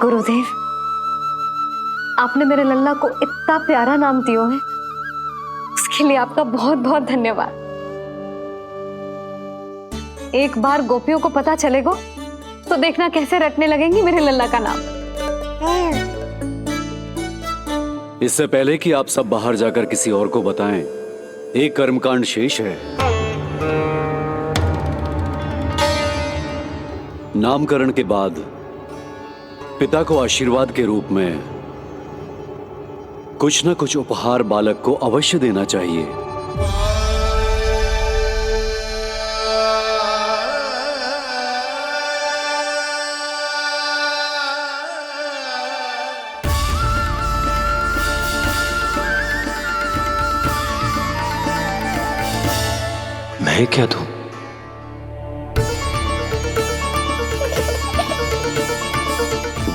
गुरुदेव, आपने मेरे लल्ला को इतना प्यारा नाम दिया है, उसके लिए आपका बहुत बहुत धन्यवाद। एक बार गोपियों को पता चलेगा तो देखना कैसे रटने लगेंगी मेरे लल्ला का नाम। इससे पहले कि आप सब बाहर जाकर किसी और को बताएं, एक कर्मकांड शेष है। नामकरण के बाद पिता को आशीर्वाद के रूप में कुछ न कुछ उपहार बालक को अवश्य देना चाहिए। मैं क्या दूं?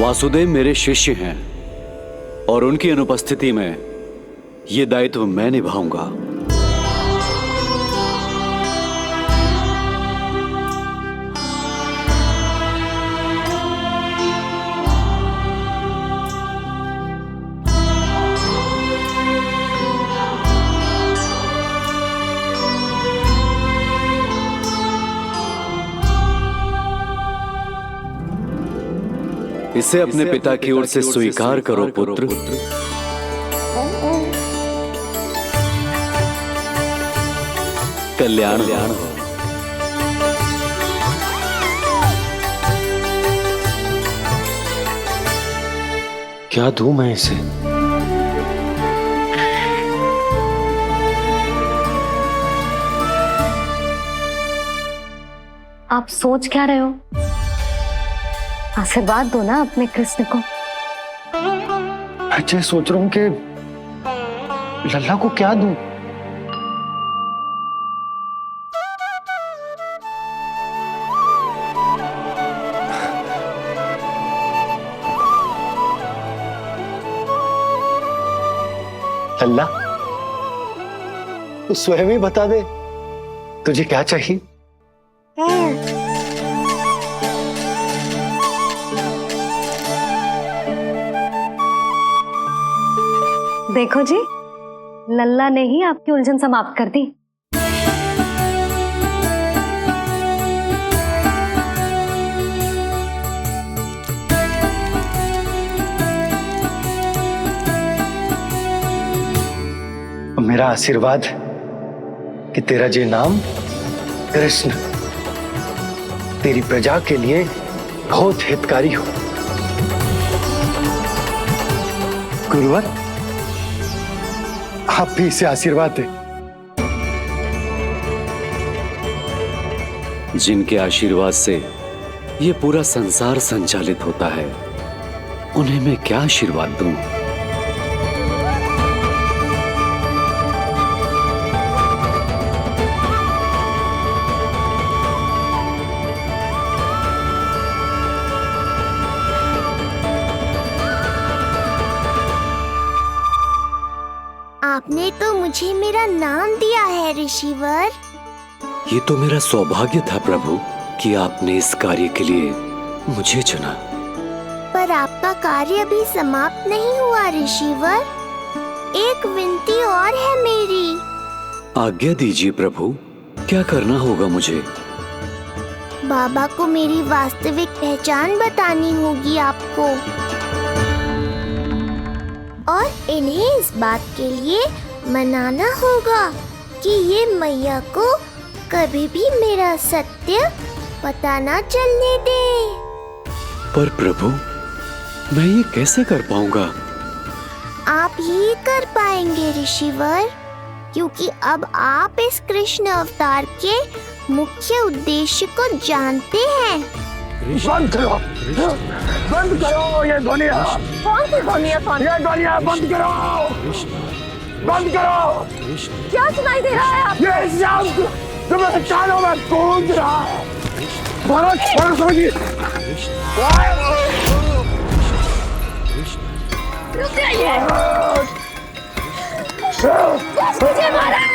वासुदेव मेरे शिष्य हैं और उनकी अनुपस्थिति में यह दायित्व मैं निभाऊंगा। इसे अपने पिता की ओर से स्वीकार करो पुत्र। कल्याण हो। क्या दूं मैं इसे? आप सोच क्या रहे हो? आशीर्वाद दो ना अपने कृष्ण को। अच्छा, सोच रहा हूं कि लल्ला को क्या दूं? लल्ला, तू स्वयं ही बता दे, तुझे क्या चाहिए? देखो जी, लल्ला ने ही आपकी उलझन समाप्त कर दी। मेरा आशीर्वाद कि तेरा जे नाम कृष्ण तेरी प्रजा के लिए बहुत हितकारी हो। गुरुवर, आप भी इसे आशीर्वाद दें। जिनके आशीर्वाद से ये पूरा संसार संचालित होता है, उन्हें मैं क्या आशीर्वाद दूं? आपने तो मुझे मेरा नाम दिया है ऋषिवर। ये तो मेरा सौभाग्य था प्रभु कि आपने इस कार्य के लिए मुझे चुना। पर आपका कार्य अभी समाप्त नहीं हुआ ऋषिवर। एक विनती और है मेरी। आज्ञा दीजिए प्रभु, क्या करना होगा मुझे? बाबा को मेरी वास्तविक पहचान बतानी होगी आपको, और इन्हें इस बात के लिए मनाना होगा कि ये मैया को कभी भी मेरा सत्य पता ना चलने दे। पर प्रभु, मैं ये कैसे कर पाऊंगा? आप ही कर पाएंगे ऋषिवर, क्योंकि अब आप इस कृष्ण अवतार के मुख्य उद्देश्य को जानते हैं। बंद करो, बंद करो ये ध्वनिया। कौन सी ध्वनिया? ये ध्वनिया बंद करो, बंद करो। क्या सुनाई दे रहा है आप? ये शब्द जो मेरे कानों में गूंज रहा है। भारत समझिए। रुक जाइए। महाराज।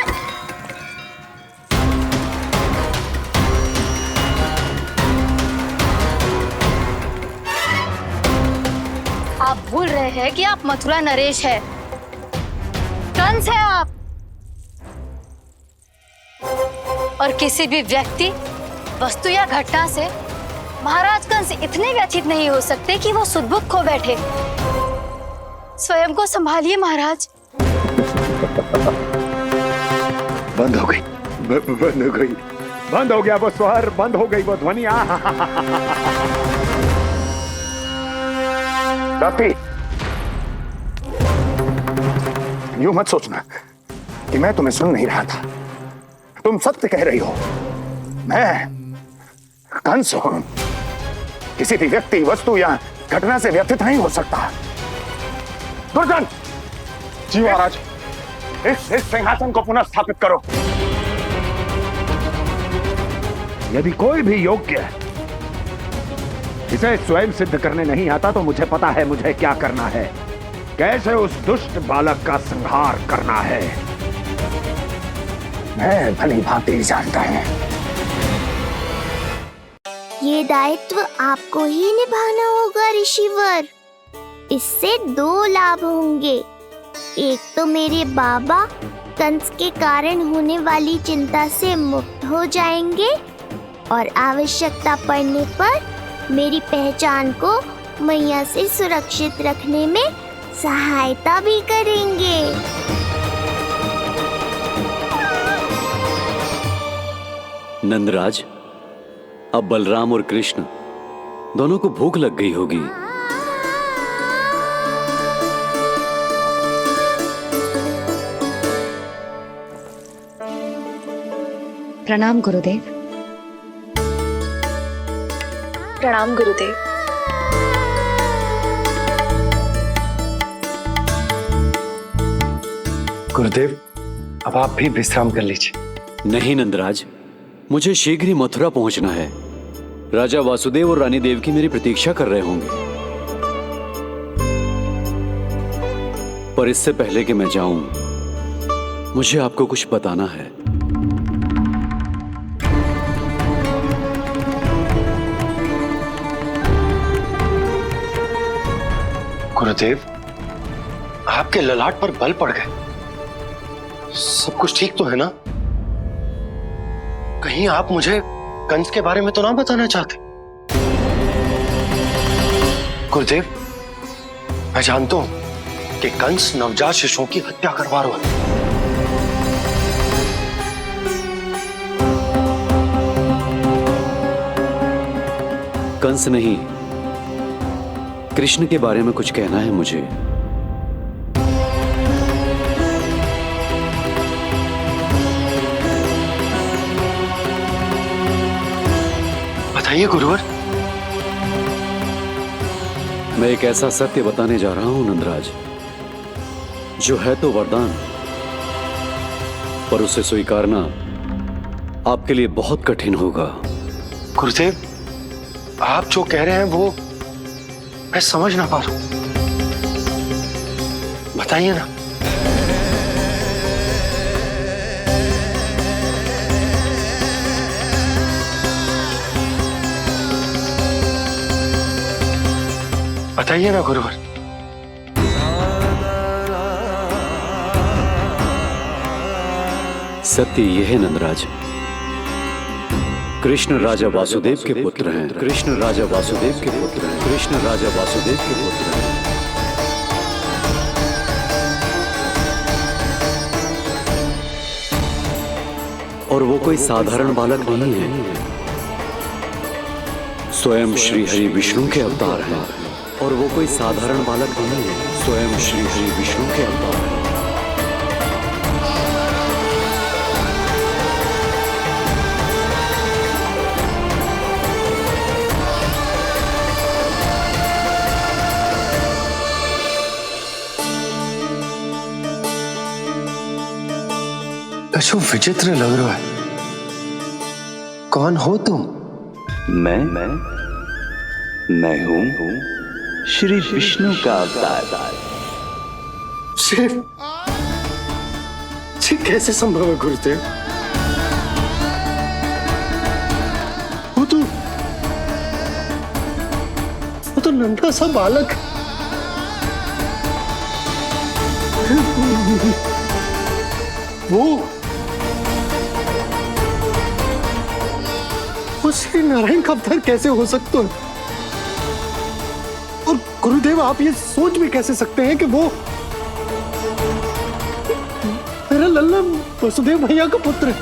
आप भूल रहे हैं कि आप मथुरा नरेश है, कंस है आप। और किसी भी व्यक्ति, वस्तु या घटना से महाराज कंस इतने व्यथित नहीं हो सकते कि वो सुदबुक खो बैठे। स्वयं को संभालिए महाराज। बंद हो गई, बंद हो गई, बंद हो गया वो स्वर, बंद हो गई वो ध्वनिया। काफी। यूं मत सोचना कि मैं तुम्हें सुन नहीं रहा था। तुम सत्य कह रही हो। मैं कंस हूं। किसी भी व्यक्ति, वस्तु या घटना से व्यथित नहीं हो सकता। दुर्जन, जी महाराज, इस सिंहासन को पुनः स्थापित करो। यदि कोई भी योग्य इसे स्वयं सिद्ध करने नहीं आता तो मुझे पता है मुझे क्या करना है, कैसे उस दुष्ट बालक का संहार करना है। मैं भली भांति जानता हूं। ये दायित्व आपको ही निभाना होगा ऋषिवर। इससे 2 लाभ होंगे। एक तो मेरे बाबा कंस के कारण होने वाली चिंता से मुक्त हो जाएंगे और आवश्यकता पड़ने पर मेरी पहचान को मैया से सुरक्षित रखने में सहायता भी करेंगे। नंदराज, अब बलराम और कृष्ण दोनों को भूख लग गई होगी। प्रणाम गुरुदेव। प्रणाम गुरुदेव। गुरुदेव, अब आप भी विश्राम कर लीजिए। नहीं नंदराज, मुझे शीघ्र ही मथुरा पहुंचना है। राजा वासुदेव और रानी देवकी मेरी प्रतीक्षा कर रहे होंगे। पर इससे पहले कि मैं जाऊं, मुझे आपको कुछ बताना है। गुरुदेव, आपके ललाट पर बल पड़ गए। सब कुछ ठीक तो है ना? कहीं आप मुझे कंस के बारे में तो ना बताना चाहते? गुरुदेव, मैं जानता हूं कि कंस नवजात शिशुओं की हत्या करवा रहा है। कंस नहीं, कृष्ण के बारे में कुछ कहना है मुझे। बताइए गुरुवर। मैं एक ऐसा सत्य बताने जा रहा हूं नंदराज, जो है तो वरदान, पर उसे स्वीकारना आपके लिए बहुत कठिन होगा। गुरुदेव, आप जो कह रहे हैं वो मैं समझ ना पा रहा हूं। बताइए ना। बताइए ना गुरुवर। सत्य यह है नंदराज, कृष्ण राजा वासुदेव के पुत्र हैं। कृष्ण राजा वासुदेव के पुत्र हैं। कृष्ण राजा वासुदेव के पुत्र हैं। और वो कोई साधारण बालक नहीं है, स्वयं श्री हरि विष्णु के अवतार हैं। और वो कोई साधारण बालक नहीं है, स्वयं श्री हरि विष्णु के अवतार हैं। अशु विचित्र लग रहा है। कौन हो तुम? मैं हूं श्री विष्णु का अवतार। शिव, कैसे संभव है गुरुदेव? वो तो नन्हा सा बालक। वो श्री नारायण का अवतार कैसे हो सकता है? और गुरुदेव, आप ये सोच भी कैसे सकते हैं कि वो मेरा लल्ला वसुदेव भैया का पुत्र है?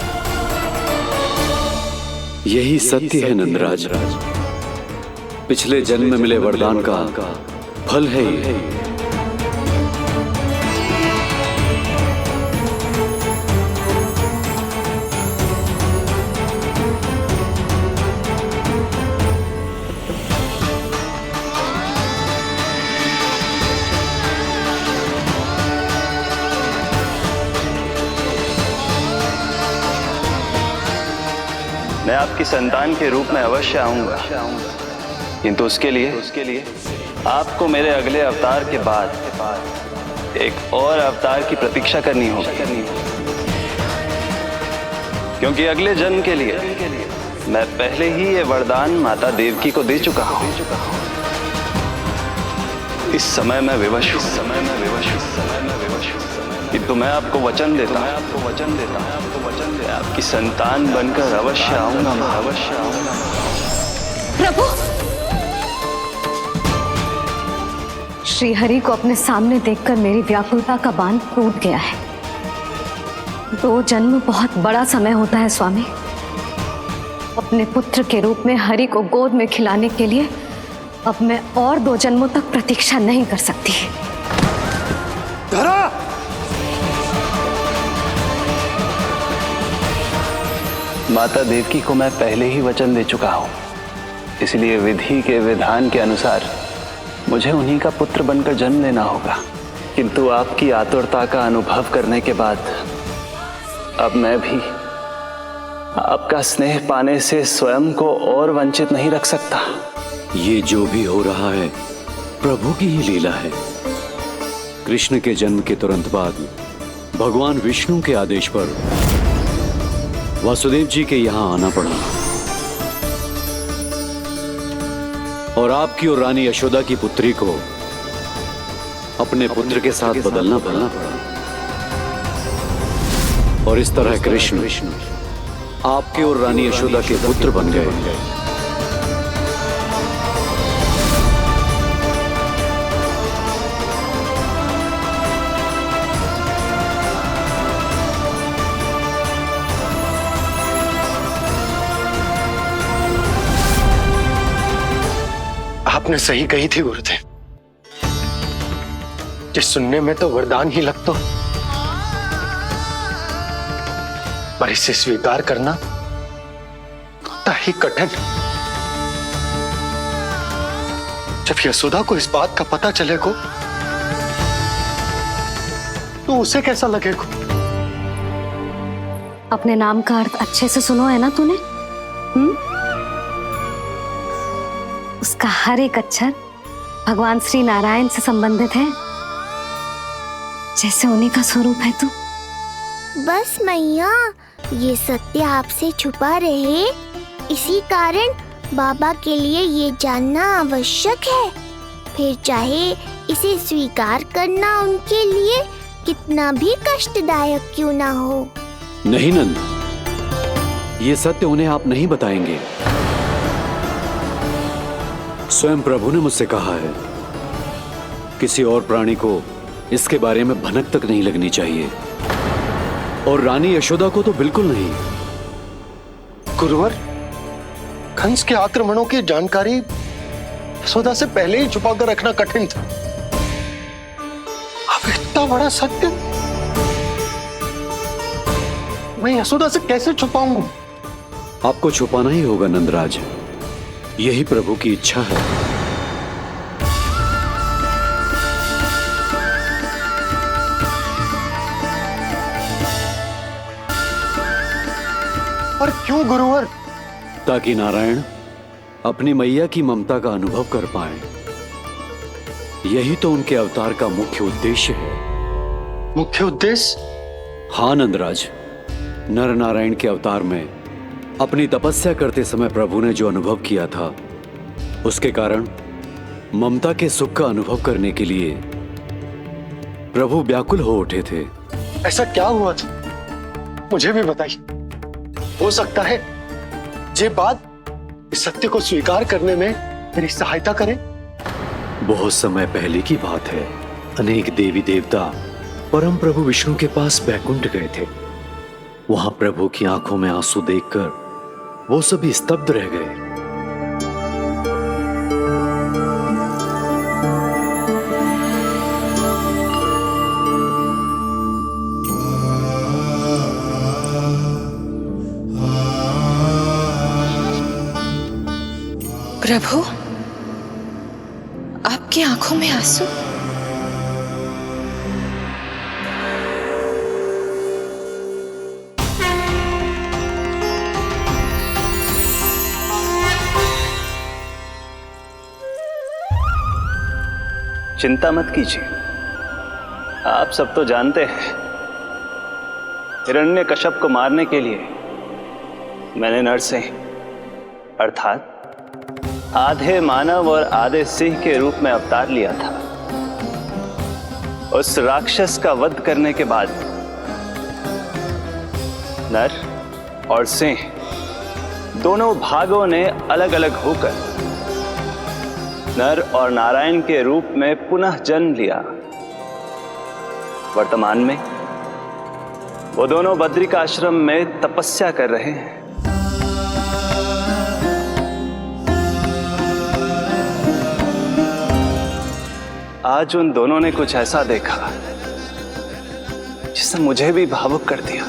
यही सत्य है नंदराज, पिछले जन्म में मिले वरदान का फल है ये। मैं आपकी संतान के रूप में अवश्य आऊंगा, किंतु उसके लिए आपको मेरे अगले अवतार के बाद एक और अवतार की प्रतीक्षा करनी होगी, क्योंकि अगले जन्म के लिए मैं पहले ही ये वरदान माता देवकी को दे चुका हूं। इस समय मैं विवश हूं, किंतु मैं आपको वचन देता हूं, आपकी संतान बनकर अवश्य आऊंगा, मैं अवश्य आऊंगा। प्रभु, श्रीहरि को अपने सामने देखकर मेरी व्याकुलता का बांध टूट गया है। 2 जन्म बहुत बड़ा समय होता है स्वामी। अपने पुत्र के रूप में हरि को गोद में खिलाने के लिए अब मैं और 2 जन्मों तक प्रतीक्षा नहीं कर सकती। धरा! माता देवकी को मैं पहले ही वचन दे चुका हूं, इसलिए विधि के विधान के अनुसार मुझे उन्हीं का पुत्र बनकर जन्म लेना होगा। किंतु आपकी आतुरता का अनुभव करने के बाद अब मैं भी आपका स्नेह पाने से स्वयं को और वंचित नहीं रख सकता। ये जो भी हो रहा है प्रभु की ही लीला है। कृष्ण के जन्म के तुरंत बाद भगवान विष्णु के आदेश पर वासुदेव जी के यहां आना पड़ा और आपकी और रानी यशोदा की पुत्री को अपने पुत्र के साथ बदलना पड़ा और इस तरह कृष्ण आपके और रानी यशोदा के पुत्र बन गए। आपने सही कही थी गुरुदेव, जिस सुनने में तो वरदान ही लगता, पर इसे स्वीकार करना उतना ही कठिन। जब यशोदा को इस बात का पता चलेगा तो उसे कैसा लगेगा? अपने नाम का अर्थ अच्छे से सुनो है ना तूने? उसका हर एक अक्षर भगवान श्री नारायण से संबंधित है, जैसे उन्हीं का स्वरूप है तू। बस मैया, ये सत्य आपसे छुपा रहे, इसी कारण बाबा के लिए ये जानना आवश्यक है। फिर चाहे इसे स्वीकार करना उनके लिए कितना भी कष्टदायक क्यों ना हो। नहीं नंद, ये सत्य उन्हें आप नहीं बताएंगे। स्वयं प्रभु ने मुझसे कहा है किसी और प्राणी को इसके बारे में भनक तक नहीं लगनी चाहिए, और रानी यशोदा को तो बिल्कुल नहीं। गुरुवर, कंस के आक्रमणों की जानकारी यशोदा से पहले ही छुपा कर रखना कठिन था। अब इतना बड़ा सत्य मैं यशोदा से कैसे छुपाऊंगा? आपको छुपाना ही होगा नंदराज, यही प्रभु की इच्छा है। पर क्यों गुरुवर? ताकि नारायण अपनी मैया की ममता का अनुभव कर पाए। यही तो उनके अवतार का मुख्य उद्देश्य है। मुख्य उद्देश्य? हाँ नंदराज, नर नारायण के अवतार में अपनी तपस्या करते समय प्रभु ने जो अनुभव किया था, उसके कारण ममता के सुख का अनुभव करने के लिए प्रभु व्याकुल हो उठे थे। ऐसा क्या हुआ था? मुझे भी बताइए। हो सकता है ये बात इस सत्य को स्वीकार करने में मेरी सहायता करे। बहुत समय पहले की बात है। अनेक देवी देवता परम प्रभु विष्णु के पास बैकुंठ गए थे। वहां प्रभु की आंखों में आंसू देखकर वो सभी स्तब्ध रह गए। प्रभु, आपकी आंखों में आंसू? चिंता मत कीजिए। आप सब तो जानते हैं, हिरण्यकश्यप को मारने के लिए मैंने नरसिंह अर्थात आधे मानव और आधे सिंह के रूप में अवतार लिया था। उस राक्षस का वध करने के बाद नर और सिंह दोनों भागों ने अलग अलग होकर नर और नारायण के रूप में पुनः जन्म लिया। वर्तमान में वो दोनों बद्रिकाश्रम में तपस्या कर रहे हैं। आज उन दोनों ने कुछ ऐसा देखा जिसने मुझे भी भावुक कर दिया।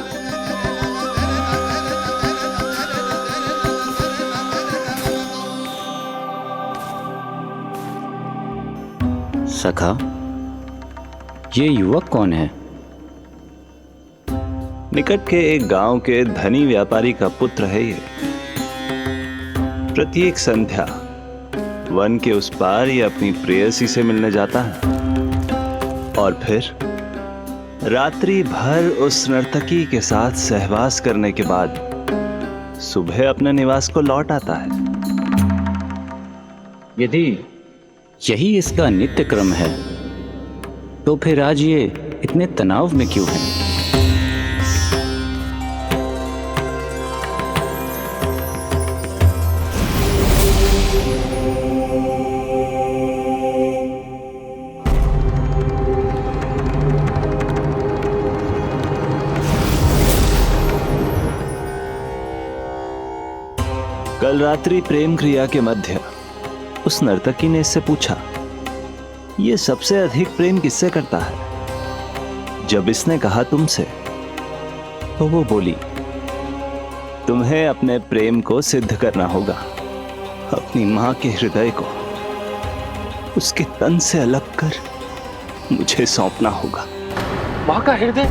सखा, ये युवक कौन है? निकट के एक गांव के धनी व्यापारी का पुत्र है ये। प्रत्येक संध्या वन के उस पार ये अपनी प्रेयसी से मिलने जाता है और फिर रात्रि भर उस नर्तकी के साथ सहवास करने के बाद सुबह अपने निवास को लौट आता है। यदि यही इसका नित्य क्रम है तो फिर आज ये इतने तनाव में क्यों है? कल रात्रि प्रेम क्रिया के मध्य उस नर्तकी ने इससे पूछा, ये सबसे अधिक प्रेम किससे करता है? जब इसने कहा तुमसे, तो वो बोली, तुम्हें अपने प्रेम को सिद्ध करना होगा। अपनी मां के हृदय को उसके तन से अलग कर मुझे सौंपना होगा। मां का हृदय?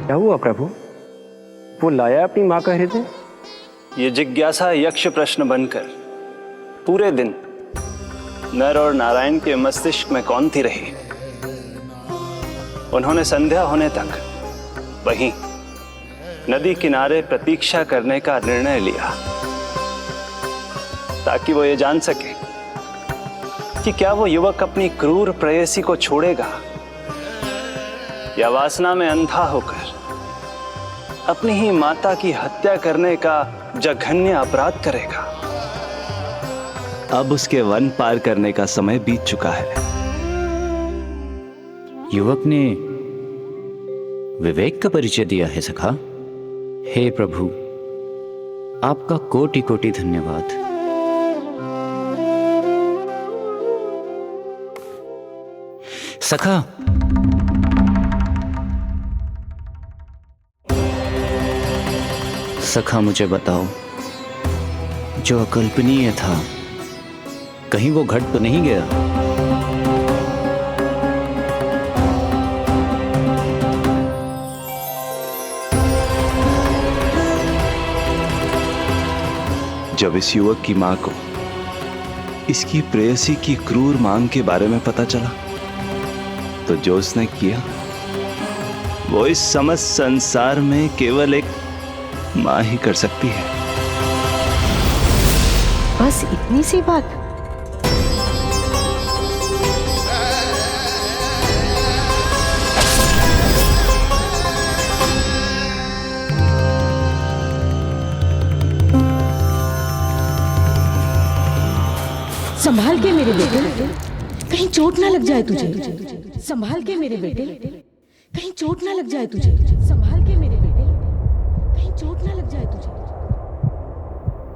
क्या हुआ प्रभु? वो लाया अपनी मां का हृदय? ये जिज्ञासा यक्ष प्रश्न बनकर पूरे दिन नर और नारायण के मस्तिष्क में कौंधती रही। उन्होंने संध्या होने तक वहीं नदी किनारे प्रतीक्षा करने का निर्णय लिया ताकि वो ये जान सके कि क्या वो युवक अपनी क्रूर प्रेयसी को छोड़ेगा या वासना में अंधा होकर अपनी ही माता की हत्या करने का जघन्य अपराध करेगा। अब उसके वन पार करने का समय बीत चुका है। युवक ने विवेक का परिचय दिया है सखा। हे प्रभु, आपका कोटि कोटि धन्यवाद। सखा, सखा मुझे बताओ, जो अकल्पनीय था कहीं वो घट तो नहीं गया? जब इस युवक की मां को इसकी प्रेयसी की क्रूर मांग के बारे में पता चला तो जो उसने किया वो इस समस्त संसार में केवल एक मां ही कर सकती है। बस इतनी सी बात? संभाल के मेरे बेटे, कहीं चोट ना लग जाए तुझे। संभाल के मेरे बेटे, कहीं चोट ना लग जाए तुझे। संभाल के मेरे बेटे, कहीं चोट ना लग जाए तुझे।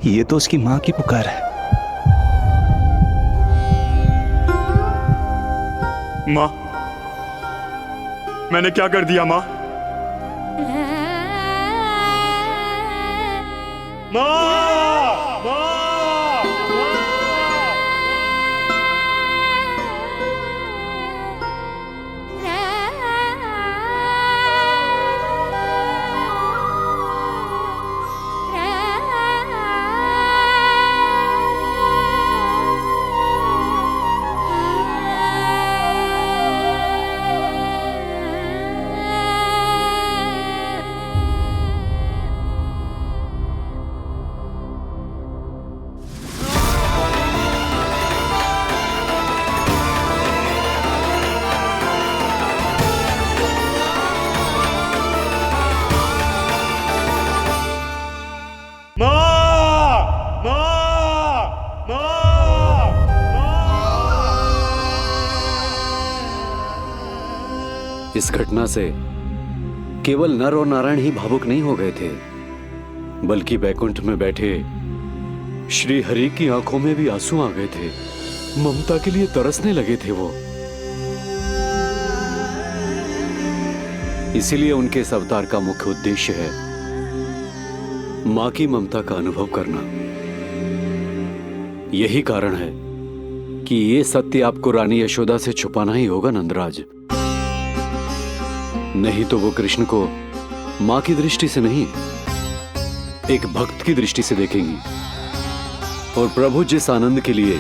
ये तो उसकी मां की पुकार है। मां, मैंने क्या कर दिया मां? मां! इस घटना से केवल नर और नारायण ही भावुक नहीं हो गए थे, बल्कि बैकुंठ में बैठे श्री हरि की आंखों में भी आंसू आ गए थे। ममता के लिए तरसने लगे थे वो। इसीलिए उनके इस अवतार का मुख्य उद्देश्य है मां की ममता का अनुभव करना। यही कारण है कि ये सत्य आपको रानी यशोदा से छुपाना ही होगा नंदराज। नहीं तो वो कृष्ण को मां की दृष्टि से नहीं, एक भक्त की दृष्टि से देखेंगी, और प्रभु जिस आनंद के लिए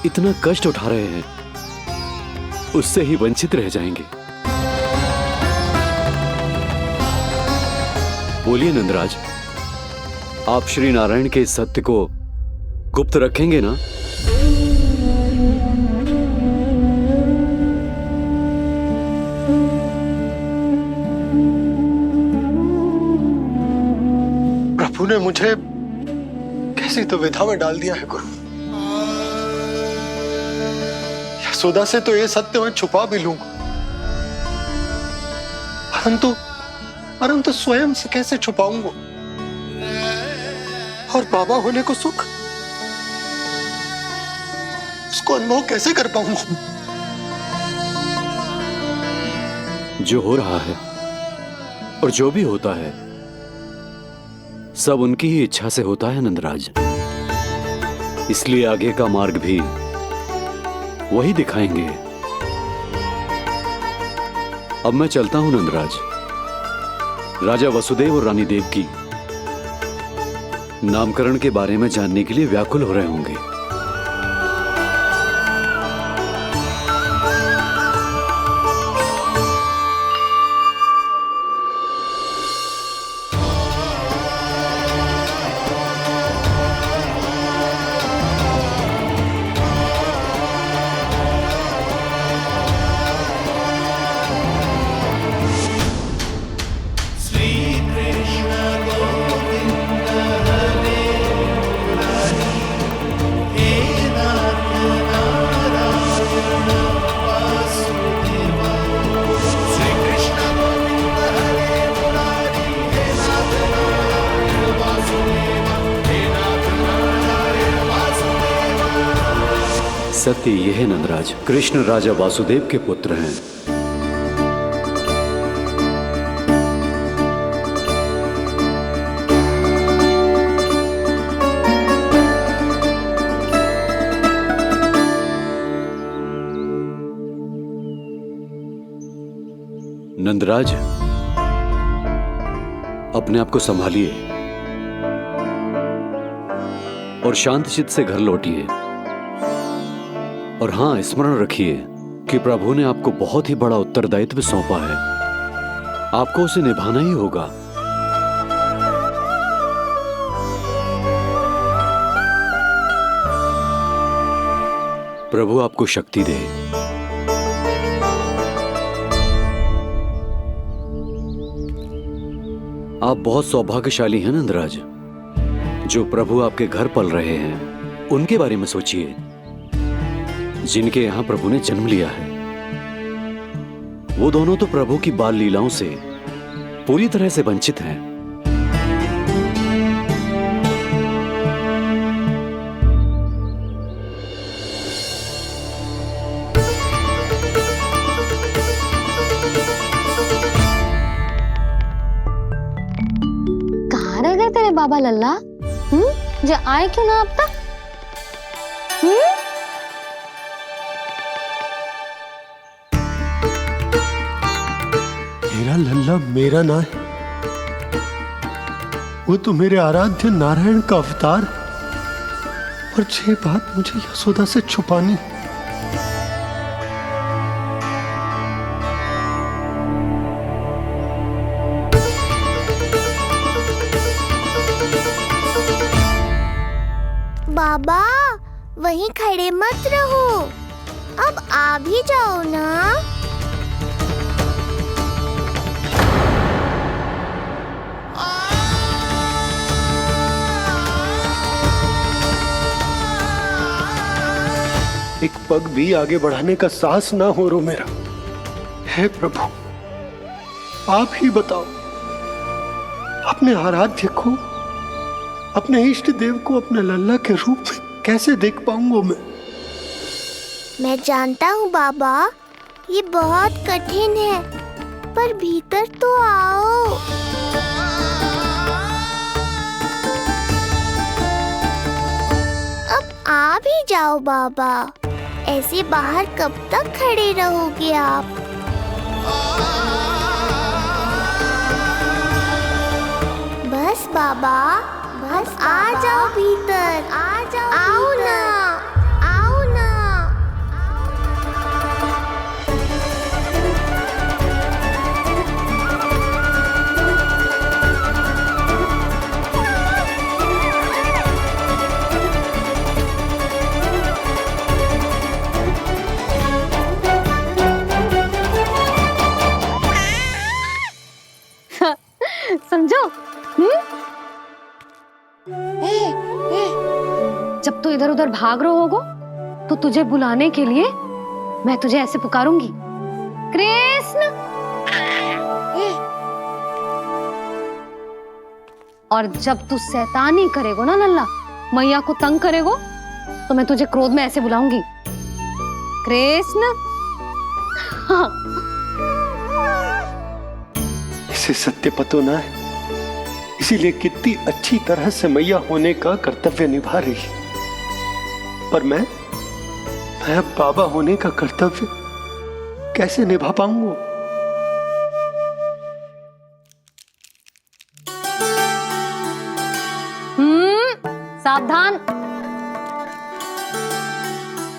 इतना कष्ट उठा रहे हैं उससे ही वंचित रह जाएंगे। बोलिए नंदराज, आप श्री नारायण के इस सत्य को गुप्त रखेंगे ना? प्रभु ने मुझे कैसी दुविधा में डाल दिया है गुरु। यशोदा से तो ये सत्य मैं छुपा भी लूंगा, परंतु स्वयं से कैसे छुपाऊंगा? और बाबा होने को सुख, उसको अनुभव कैसे कर पाऊंगा? जो हो रहा है और जो भी होता है सब उनकी ही इच्छा से होता है नंदराज। इसलिए आगे का मार्ग भी वही दिखाएंगे। अब मैं चलता हूं नंदराज। राजा वसुदेव और रानी देवकी नामकरण के बारे में जानने के लिए व्याकुल हो रहे होंगे। सत्य यह है नंदराज, कृष्ण राजा वासुदेव के पुत्र हैं। नंदराज, अपने आप को संभालिए और शांत चित्त से घर लौटिए। और हां, स्मरण रखिए कि प्रभु ने आपको बहुत ही बड़ा उत्तरदायित्व सौंपा है, आपको उसे निभाना ही होगा। प्रभु आपको शक्ति दे। आप बहुत सौभाग्यशाली हैं नंदराज। जो प्रभु आपके घर पल रहे हैं उनके बारे में सोचिए, जिनके यहां प्रभु ने जन्म लिया है। वो दोनों तो प्रभु की बाल लीलाओं से पूरी तरह से वंचित हैं। कहाँ रह गए तेरे बाबा लल्ला? जो आए क्यों ना अब तक? मेरा लल्ला मेरा ना है, वो तो मेरे आराध्य नारायण का अवतार, और ये बात मुझे यशोदा से छुपानी। बाबा वहीं खड़े मत रहो, अब आ भी जाओ ना। एक पग भी आगे बढ़ाने का साहस ना हो रो मेरा। हे प्रभु, आप ही बताओ, अपने आराध्य को, अपने इष्ट देव को अपने लल्ला के रूप में कैसे देख पाऊंगा मैं जानता हूँ बाबा, ये बहुत कठिन है, पर भीतर तो आओ। अब आ भी जाओ बाबा, ऐसे बाहर कब तक खड़े रहोगे आप? बस बाबा, बस आ जाओ भीतर, आ जाओ, आओ ना, आओ ना। समझो? जब तू इधर उधर भाग रहा होगा तो तुझे बुलाने के लिए मैं तुझे ऐसे पुकारूंगी, कृष्ण। और जब तू शैतानी करेगो ना लल्ला, मैया को तंग करेगो, तो मैं तुझे क्रोध में ऐसे बुलाऊंगी, कृष्ण। हाँ। इसे सत्य पतो ना है, इसीलिए कितनी अच्छी तरह से मैया होने का कर्तव्य निभा रही, पर मैं अब बाबा होने का कर्तव्य कैसे निभा पाऊंगा? सावधान।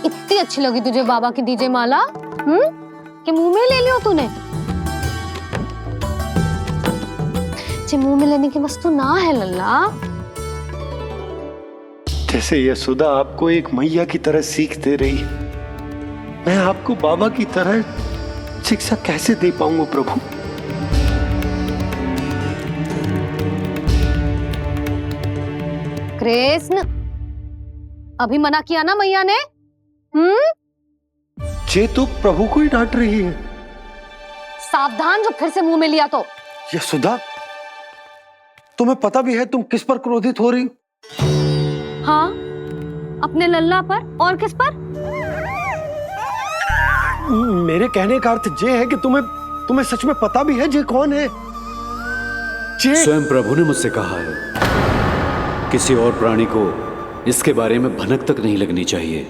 इतनी अच्छी लगी तुझे बाबा की दीजे माला, कि मुंह में ले लियो तूने? मुंह में लेने की वस्तु ना है लल्ला। जैसे यशोदा आपको एक मैया की तरह सीख दे रही है, मैं आपको बाबा की तरह शिक्षा कैसे दे पाऊंगा प्रभु? कृष्ण, अभी मना किया ना मैया ने? ये तो प्रभु को ही डांट रही है। सावधान, जो फिर से मुंह में लिया तो। यशोदा, तुम्हें पता भी है तुम किस पर क्रोधित हो रही? हाँ, अपने लल्ला पर। और किस पर? मेरे कहने का अर्थ ये है कि तुम्हें सच में पता भी है जे कौन है? स्वयं प्रभु ने मुझसे कहा है, किसी और प्राणी को इसके बारे में भनक तक नहीं लगनी चाहिए,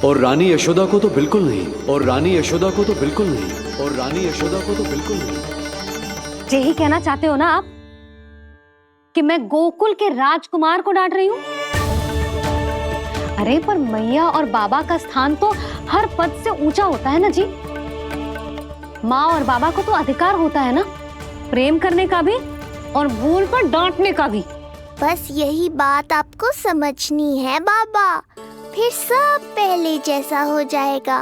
और रानी यशोदा को तो बिल्कुल नहीं, और रानी यशोदा को तो बिल्कुल नहीं, और रानी यशोदा को तो बिल्कुल नहीं। यही कहना चाहते हो ना आप कि मैं गोकुल के राजकुमार को डांट रही हूँ? अरे पर मैया और बाबा का स्थान तो हर पद से ऊंचा होता है ना जी। माँ और बाबा को तो अधिकार होता है ना, प्रेम करने का भी और भूल पर डांटने का भी। बस यही बात आपको समझनी है बाबा, फिर सब पहले जैसा हो जाएगा।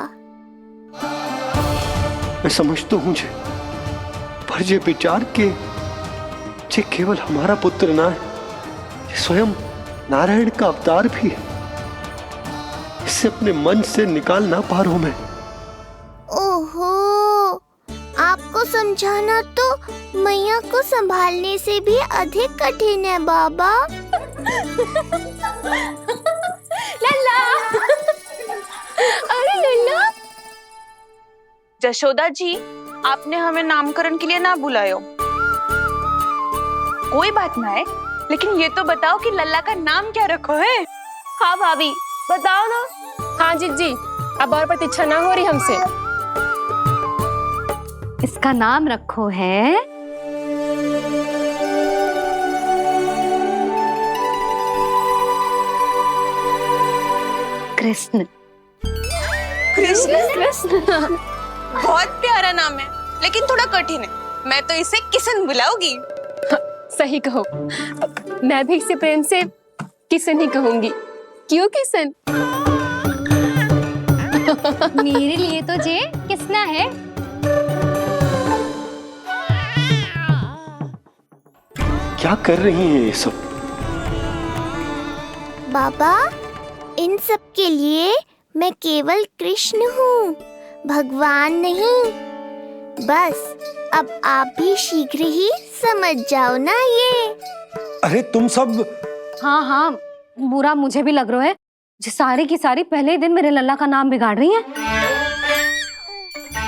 मैं समझ तो हूँ, पर ये विचार के ये केवल हमारा पुत्र ना है, ये स्वयं नारायण का अवतार भी है, इसे अपने मन से निकाल ना पा रहा हूं मैं। ओहो, आपको समझाना तो मैया को संभालने से भी अधिक कठिन है बाबा। लल्ला, अरे लल्ला। जशोदा जी, आपने हमें नामकरण के लिए ना बुलायो। कोई बात ना है, लेकिन ये तो बताओ कि लल्ला का नाम क्या रखो है? हाँ भाभी, बताओ ना। हाँ जी, अब और प्रतीक्षा ना हो रही हमसे। इसका नाम रखो है कृष्ण। कृष्ण बहुत प्यारा नाम है, लेकिन थोड़ा कठिन है। मैं तो इसे किशन बुलाऊंगी। सही कहो, मैं भी इसे प्रेम से किशन ही कहूंगी। क्यों किशन? मेरे लिए तो जे किसना है। क्या कर रही हैं ये सब? बाबा, इन सब के लिए मैं केवल कृष्ण हूँ, भगवान नहीं। बस अब आप भी शीघ्र ही समझ जाओ ना ये। अरे तुम सब। हाँ हाँ, बुरा मुझे भी लग रहा है, जो सारी की सारी पहले ही दिन मेरे लल्ला का नाम बिगाड़ रही है।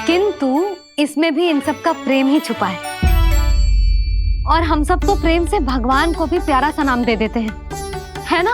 किंतु इसमें भी इन सब का प्रेम ही छुपा है, और हम सब तो प्रेम से भगवान को भी प्यारा सा नाम दे देते हैं, है ना?